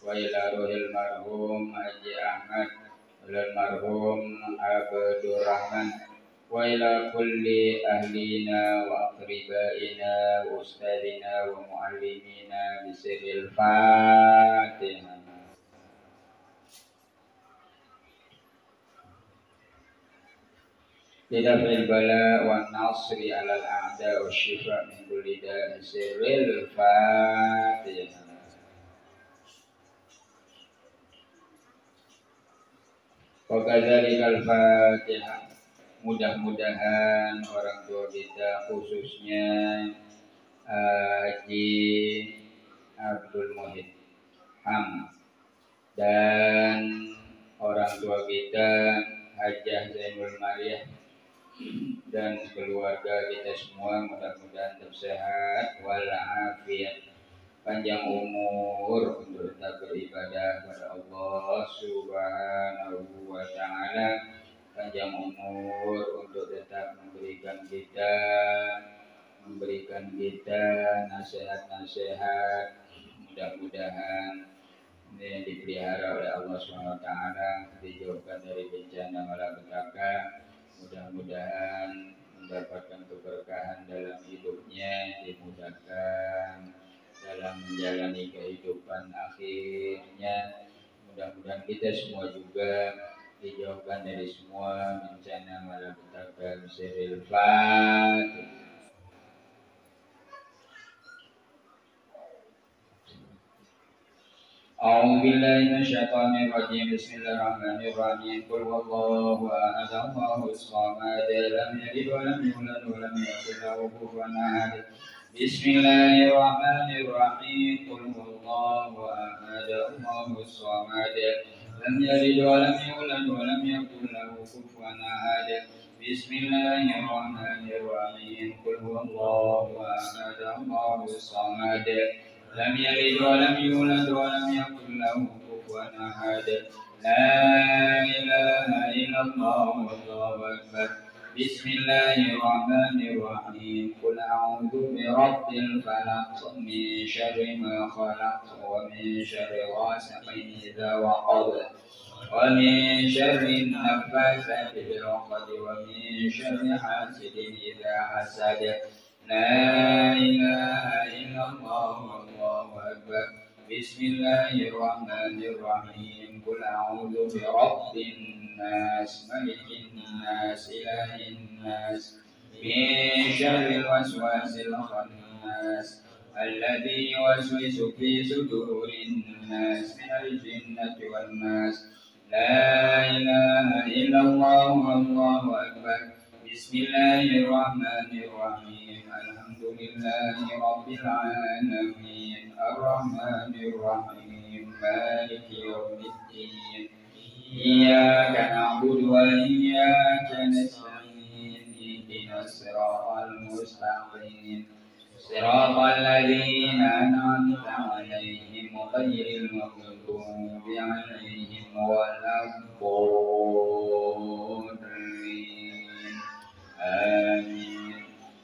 wa ila ruhil marhum Haji Ahmad wa ila marhum Abdurrahman wa ila kulli ahlina wa aqribaina wa ustadina wa muallimina bisiril Fatihah. Lidafil bala wa nasri alal a'da wa shifa min kulli da bisiril Fatihah. Wa kadzalikal Fatihah. Mudah-mudahan orang tua kita, khususnya Haji Abdul Muhid Ham, dan orang tua kita Hajah Zainul Mariah dan keluarga kita semua, mudah-mudahan tetap sehat walafiat, panjang umur untuk tetap beribadah kepada Allah Subhanahu wa Ta'ala, panjang umur untuk tetap memberikan kita nasihat-nasihat. Mudah-mudahan ini dipelihara oleh Allah SWT, dijauhkan dari bencana malapetaka. Mudah-mudahan mendapatkan keberkahan dalam hidupnya, dimudahkan dalam menjalani kehidupan akhirnya. Mudah-mudahan kita semua juga dijauhkan dari semua bencana malapetaka. Bismillahirrahmanirrahim. أعوذ بالله من الشيطان الرجيم. بسم الله الرحمن الرحيم. قل هو الله أحد الله الصمد لم يلد ولم يولد ولم يكن له كفوا أحد. بسم الله الرحمن الرحيم. قل هو الله أحد الله الصمد لم يلد ولم يولد ولم يكن له كفوا أحد. بسم الله الرحمن الرحيم. قل هو الله أحد الله الصمد لم يلد ولم يولد ولم يكن له كفوا أحد. لا إله إلا الله والله أكبر. بسم الله الرحمن الرحيم. قل أعوذ برب الفلق من شر ما خلق ومن شر غاسق إذا وقب ومن شر النفاثات في العقد ومن شر حاسد إذا حسد. لا إله إلا الله والله أكبر. بسم الله الرحمن الرحيم. قل أعوذ برب الناس ملك الناس إله الناس من شر الوسواس الخناس الذي يوسوس في صدور الناس من الجنة والناس. لا إله إلا الله والله أكبر. بسم الله الرحمن الرحيم. الحمد لله رب العالمين الرحمن الرحيم مالك يوم الدين. إياك نعبد وإياك نستعين. اهدنا الصراط المستقيم صراط الذين أنعمت عليهم غير المغضوب عليهم ولا الضالين. آمين.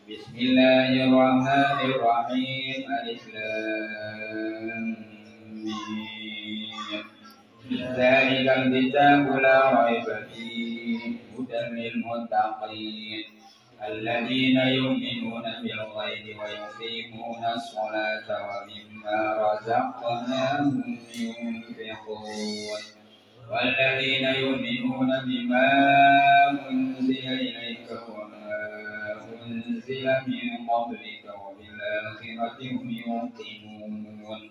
بسم الله الرحمن الرحيم. ألف لام ميم. ذلك الكتاب لا ريب فيه هدى للمتقين الذين يؤمنون بالغيب ويقيمون الصلاة ومما رزقناهم ينفقون والذين يؤمنون بما أنزل إليك وما أنزل من قبلك وبالآخرة هم يوقنون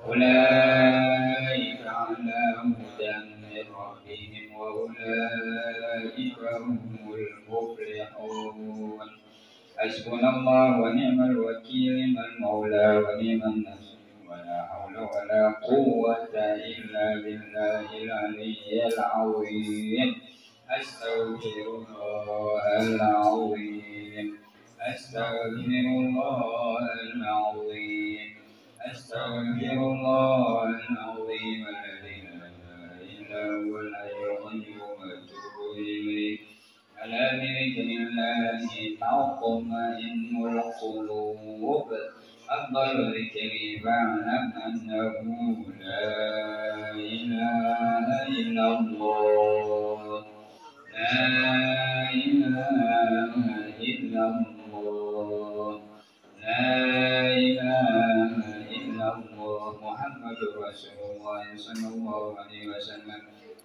أولئك على هدى من ربهم وأولئك هم المفلحون. حسبنا الله ونعم الوكيل نعم المولى ونعم النصير ولا حول ولا قوة إلا بالله العلي العظيم. أستغفر الله العظيم. أستغفر الله العظيم. أستغفر الله العظيم الذي لا إله إلا هو الحي القيوم أتوب إليه. ألا بذكر الله تطمئن القلوب. أفضل الذكر فاعلم أنه لا إله إلا الله. لا إله إلا الله. لا إله إلا الله محمد رسول الله صلى الله عليه وسلم.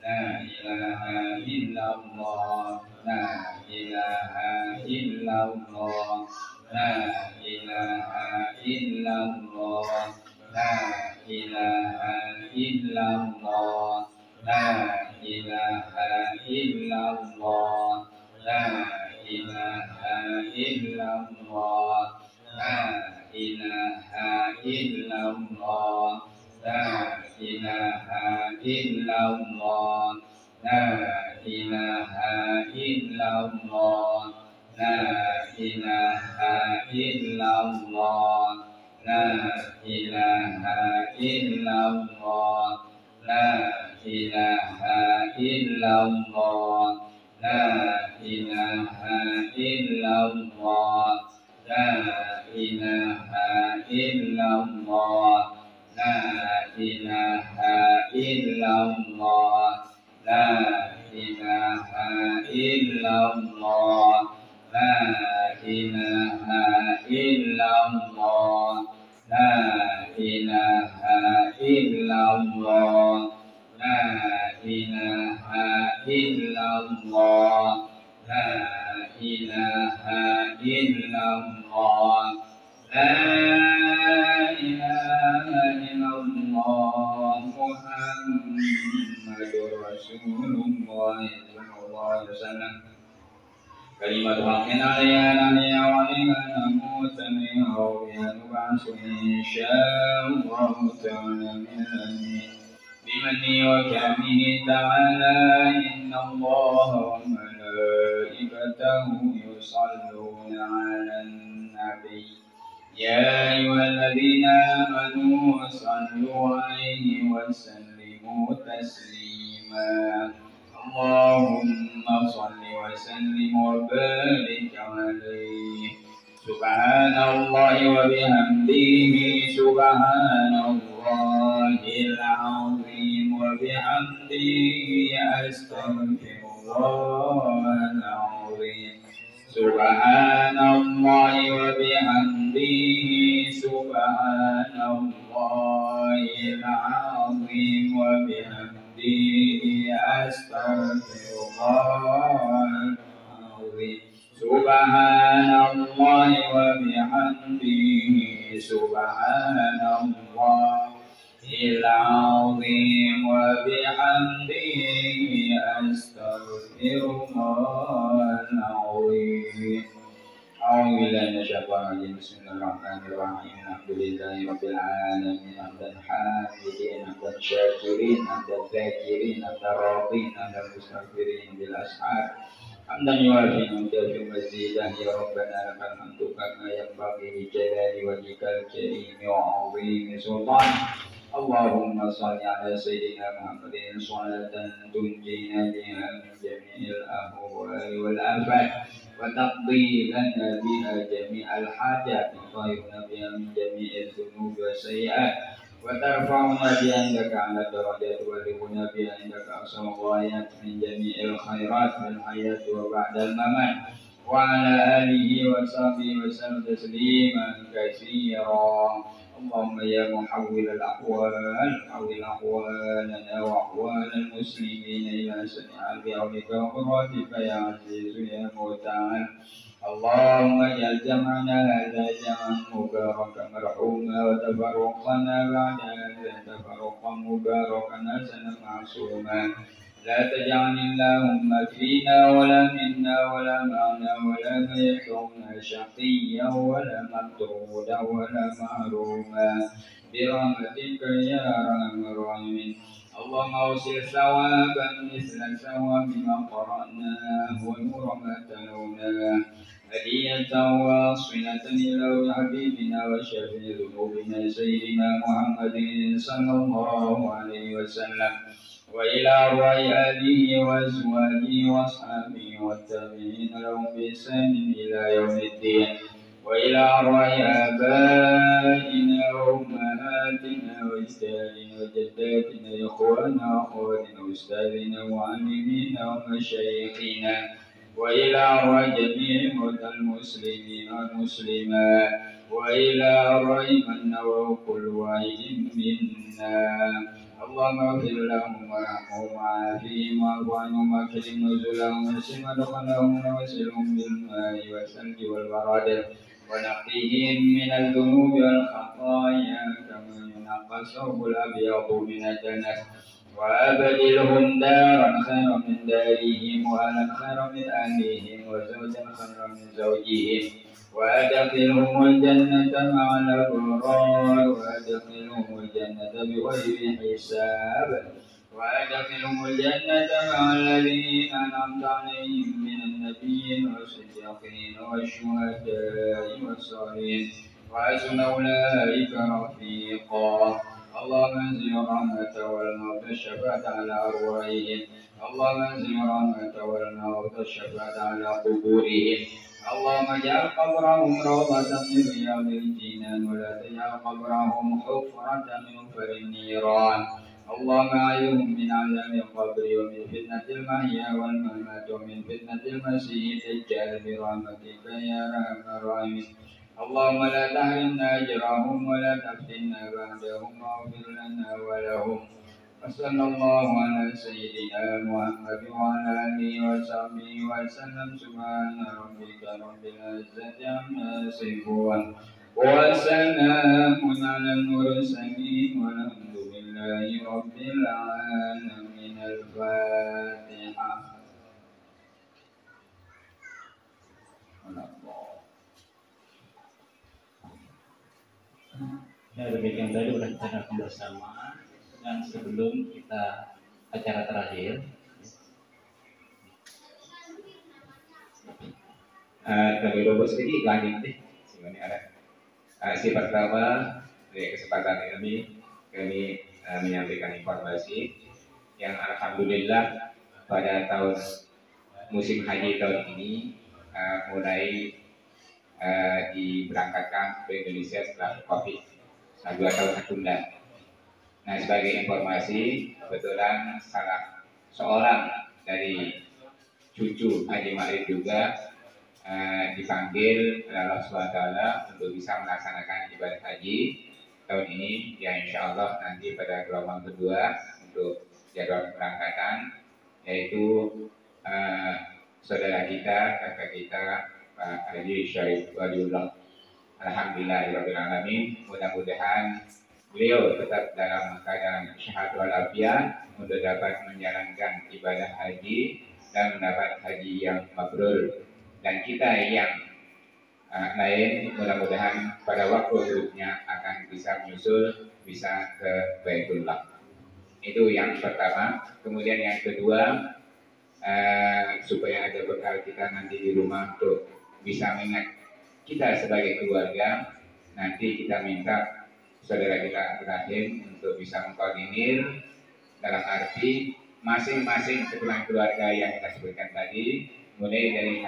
لا إله إلا الله. لا إله إلا الله. لا إله إلا الله. لا إله إلا الله. لا إله إلا الله. لا إله إلا الله. لا إله إلا الله. لا إله إلا الله. لا إله إلا الله. لا إله إلا الله. لا إله إلا الله. لا إله إلا الله. لا إله إلا الله لا إله إلا الله لا إله إلا الله لا إله إلا الله لا إله إلا الله لا إله إلا الله لا إله إلا الله لا إله إلا الله لا إله إلا الله محمد رسول الله صلى الله عليه وسلم كلمة حق عليها نحيا وعليها نموت منها وبها نبعث إن شاء الله تعالى من الأمين بمنه وكرمه تعالى إن الله وملائكته يصلون على النبي يا أيها الذين آمنوا صلوا عليه وسلموا تسليما اللهم صل وسلم وبارك عليه سبحان الله وبحمده سبحان الله العظيم وبحمده أستغفر الله العظيم سبحان الله وبحمده سبحان الله العظيم وبحمده أستغفر الله العظيم سبحان الله وبحمده سبحان الله العظيم وبحمده أستغفر الله العظيم أعوذ بالله من الشيطان الرجيم بسم الله الرحمن الرحيم الحمد لله رب العالمين حمدا حامدين حمدا شاكرين حمدا ذاكرين حمدا راضين حمدا مستغفرين بالأسحار حمدا يوافي ويكافئ مزيدا يا ربنا لك الحمد كما ينبغي لجلال وجهك الكريم وعظيم سلطانك اللهم صل على سيدنا محمد صلاة تنجينا بها من جميع الأهوال والآفات وتقضي لنا بها جميع الحاجات وتطهرنا بها من جميع الذنوب والسيئات وترفعنا بها عندك على الدرجات وتبلغنا بها عندك أقصى الغايات من جميع الخيرات في الحياة وبعد الممات وعلى آله وصحبه وسلم تسليما كثيرا اللهم يا محول الأحوال حول أحوالنا وأحوال المسلمين إلى سمع بعونك وقدرتك يا عزيز يا متعال اللهم اجعل جمعنا هذا جمعا مباركا مرحوما وتفرقنا بعد هذا تفرقا مباركا حسنا معصوما لا تجعل اللهم فينا ولا منا ولا معنا ولا بيننا شقيا ولا مطرودا ولا محروما برحمتك يا ارحم الراحمين اللهم اوصل ثوابا مثل ثواب ما قرأناه ونور ما تلوناه هدية واصلة إلى حبيبنا وشفيع ذنوبنا سيدنا محمد صلى الله عليه وسلم وإلى أرواح آله وأزواجه وأصحابه والتابعين لهم بإحسان إلى يوم الدين وإلى أرواح آبائنا وأمهاتنا وأجدادنا وجداتنا إخواننا وأخواتنا وأستاذنا وعلمينا ومشايخنا وإلى أرواح جميع موتى المسلمين والمسلمات وإلى أرواح من نوى كل واحد منا اللهم اغفر لهم وارحمهم وعافهم واعف عنهم واكرم نزلهم واسم مدخلهم وغسلهم بالماء والثلج والبرد ونقيهم من الذنوب والخطايا كما ينقى الثوب الأبيض من الدنس وأبدلهم دارا خيرا من دارهم وأهلا خيرا من أهلهم وزوجا خيرا من زوجهم وأدخلهم الجنة مع الأبرار وأدخلهم الجنة بغير حساب وأدخلهم الجنة مع الذين أنعمت عليهم من النبيين والصديقين والشهداء والصالحين وحسن أولئك رفيقا اللهم انزل الرحمة والموت الشفاعة على أرواحهم اللهم انزل الرحمة والموت الشفاعة على قبورهم اللهم اجعل قبرهم روضة من رياض الجنان ولا تجعل قبرهم حفرة من حفر النيران اللهم أعيذهم من عذاب القبر ومن فتنة المحيا والممات ومن فتنة المسيح الدجال برحمتك يا أرحم الراحمين اللهم لا تحرمنا أجرهم ولا تفتنا بعدهم واغفر لنا ولهم وصلى الله على سيدنا محمد وعلى آله وصحبه وسلم سبحان ربك رب العزة عما يصفون وسلام على المرسلين والحمد لله رب العالمين الفاتحة. Ya, demikian tadi sudah kita lakukan bersama. Dan sebelum kita acara terakhir, kami robot sedikit lanjut deh. Sebenarnya ada. Si pertama dari kesempatan kami menyampaikan informasi yang alhamdulillah pada tahun musim haji tahun ini mulai diberangkatkan ke Indonesia setelah COVID 2 tahun tertunda. Nah, sebagai informasi, kebetulan salah seorang dari cucu Haji Ma'rif juga dipanggil oleh Allah SWT untuk bisa melaksanakan ibadah haji tahun ini, yang insya Allah nanti pada gelombang kedua untuk jadwal keberangkatan, yaitu saudara kita, kakak kita, Pak Haji Syarif Waliullah. Alhamdulillahirrahmanirrahim. Mudah-mudahan beliau tetap dalam keadaan sehat walafiat untuk dapat menjalankan ibadah haji dan mendapat haji yang mabrur. Dan kita yang lain mudah-mudahan pada waktu berikutnya akan bisa menyusul, bisa ke Baitullah. Itu yang pertama. Kemudian yang kedua, supaya ada bekal kita nanti di rumah untuk bisa mengingat kita sebagai keluarga, nanti kita minta saudara kita Ibrahim untuk bisa mengkoordinir dalam arti masing-masing keturunan keluarga yang kita sebutkan tadi, mulai dari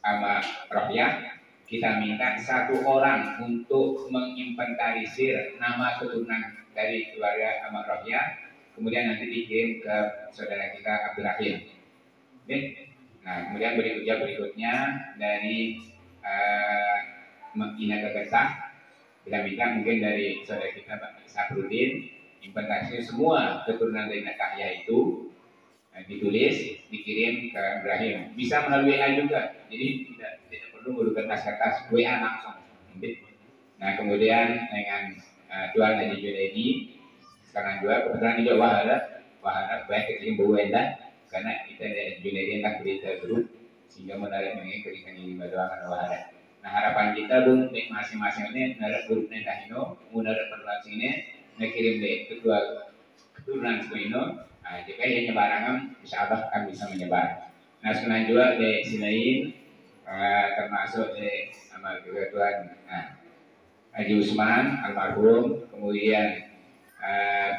Ama Rohya, kita minta satu orang untuk menginventarisir nama keturunan dari keluarga Ama Rohya, kemudian nanti dikirim ke saudara kita Abdul Rahim. Oke? Nah, kemudian berikutnya dari Ina Kegesah, kita minta mungkin dari saudara kita Pak Saprudin, inventarisir semua keturunan dari Nakahya itu ditulis, dikirim ke Ibrahim. Bisa melalui WA juga, jadi tidak perlu menggunakan kertas, WA langsung. Nah, kemudian dengan Tuan Haji Junaidi, sekarang juga kebetulan juga wahana baik kekirim berwenda, karena kita dari Junaidi yang berita grup sehingga menarik mengikutkan ini doang wahana. Nah, harapan kita bung masing-masing ini menarik grupnya Dahino, menarik perluas ini, kirim deh kedua keturunan Suino. Nah, jika yang nyebarangan, insya Allah akan bisa menyebar. Nah, sekarang juga di sini termasuk di nama ketuaan Haji Usman almarhum, kemudian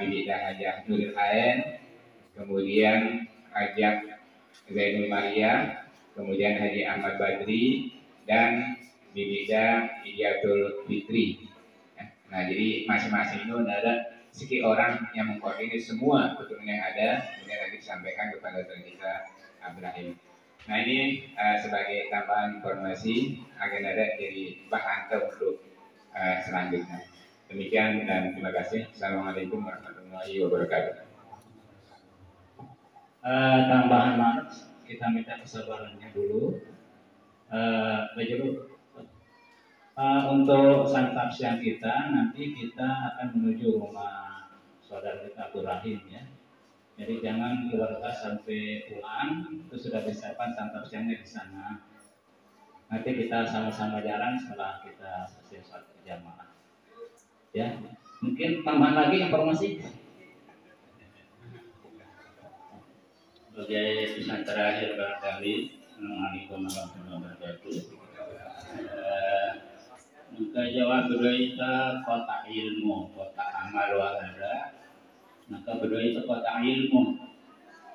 Bibi Hajah Nuril Haen, kemudian Hajah Zainul Maria, kemudian Haji Ahmad Badri, dan Bibi Idiatul Fitri. Nah, jadi masing-masing itu ada sekian orang yang mengkoordinir semua keturunan yang ada, kemudian nanti disampaikan kepada saudara kita Ibrahim. Nah, ini sebagai tambahan informasi akan ada jadi bahan untuk selanjutnya. Demikian dan terima kasih. Assalamualaikum warahmatullahi wabarakatuh. Tambahan Mas, kita minta kesabarannya dulu. Untuk santap siang kita, nanti kita akan menuju rumah saudara kita Abdul Rahim ya. Jadi jangan keluarga sampai pulang itu sudah disiapkan santap siangnya di sana. Nanti kita sama-sama jalan setelah kita selesai sholat berjamaah. Ya, mungkin tambahan lagi informasi. Sebagai pesan terakhir barangkali, Assalamualaikum warahmatullahi wabarakatuh. Muka jawab berita kota ilmu, kota amal wa ada. Maka kedua itu kotak ilmu.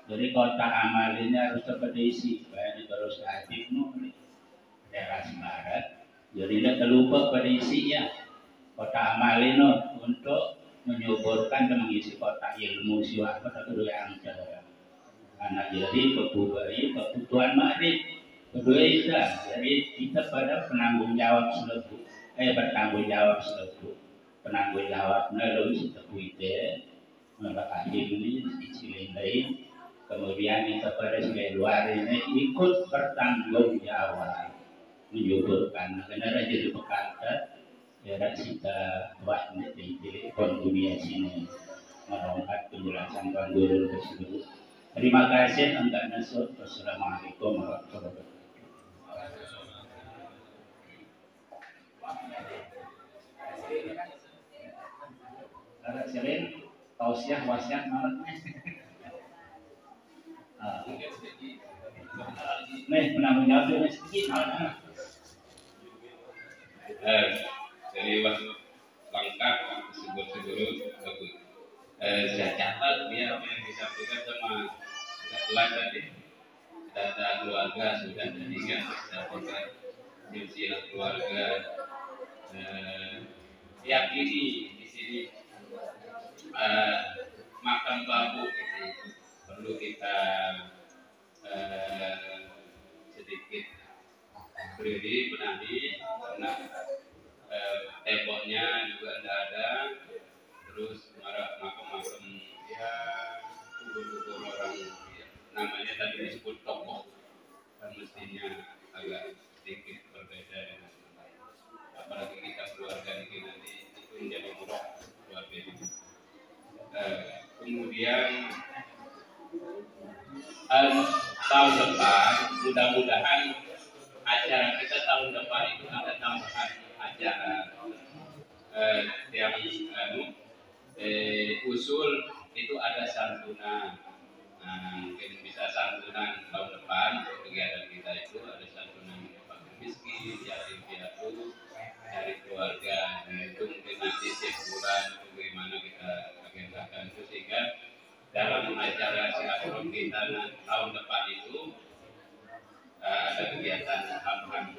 Jadi kotak amal ini harus terpedisi supaya terus aktif daerah Semarang. Jadi tidak terlupa pada isinya. Kotak amal ini untuk menyuburkan dan mengisi kotak ilmu siwa pada kedua yang cara. Anak jadi kebutuhan makrif. Kedua itu, jadi kita pada penanggung jawab selebu. Bertanggung jawab selebu. Penanggung jawabnya lalu selebu itu. Maka ini dicilin lain. Kemudian kita pada sebagai luar ini ikut bertanggung jawab. Menyuburkan. Karena jadi berkata. Ya kita buat di dunia sini merangkat penjelasan Tuan Guru tersebut. Terima kasih Anda Nasud. Wassalamualaikum warahmatullahi wabarakatuh. Ada selain tausiah wasiat malatnya. Nih penanggung jawabnya sedikit malah. Dari waktu lengkap sebut-sebut bagus. Saya catat biar apa yang disampaikan sama lain tadi data keluarga sudah tadi kan sampaikan silsilah keluarga. Yakini di sini makam bambu itu perlu kita sedikit berdiri benahi karena temboknya juga tidak ada, terus makam-makam ya kubur-kubur orang ya, namanya tadi disebut tokoh dan mestinya agak sedikit berbeda dengan apalagi kita keluarga ini nanti itu menjadi murah keluarga ini. Kemudian tahun depan mudah-mudahan acara kita tahun depan itu ada tambahan acara yang usul itu ada santunan. Mungkin bisa santunan tahun depan kegiatan kita itu ada santunan fakir miskin, yatim piatu dari keluarga. Itu mungkin nanti setiap bulan bagaimana kita agendakan itu sehingga dalam acara silaturahmi kita tahun depan itu ada kegiatan tambahan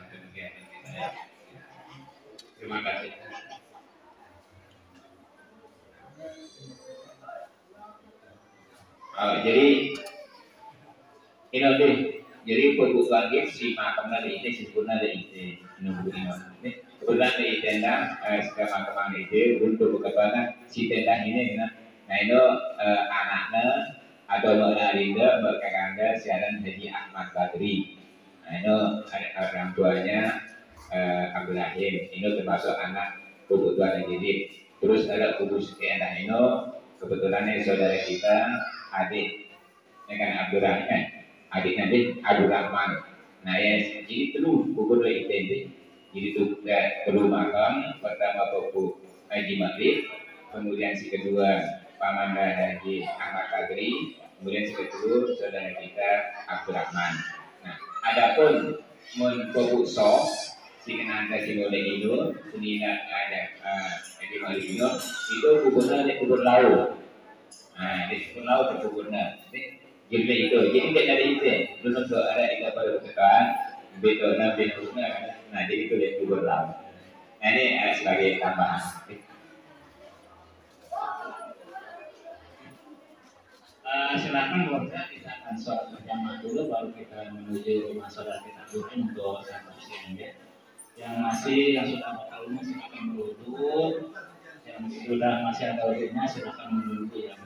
kegiatan kita ya. Terima kasih. Jadi ini deh. Jadi kebutuhan si makam dari ini sempurna dari ini nunggu ini. Kebetulan di tenda sekarang makam itu untuk kepada si tenda ini. Nah itu anaknya atau mengenalinya berkakanda siaran Haji Ahmad Badri. Nah itu orang tuanya Abdul Rahim. Ini termasuk anak kebutuhan jadi. Terus ada kudus Endah ini kebetulan saudara kita adik dengan Abdul Rahim. Adiknya Abdul Rahman. Nah ya jadi terus buku dua itu. Jadi itu perlu makam pertama buku Haji Madrid, kemudian si kedua Pamanda Haji Ahmad Badri, kemudian si kedua saudara kita Abdul Rahman. Nah, adapun menbuku sok si kenanda si mulai itu, senina ada Haji Madrid itu kuburnya di kubur laut. Nah, di kubur laut di kuburnya. Jadi itu, jadi tidak ada itu. Terus untuk ada di kapal kesukaan, betulnya betulnya. Nah, jadi itu di kubur laut. Nah, ini sebagai tambahan. Silakan keluarga kita akan sholat berjamaah dulu baru kita menuju rumah saudara kita dulu untuk satu siangnya. Yang sudah bakal silakan berwudu, yang sudah masih ada wudhunya silakan menunggu yang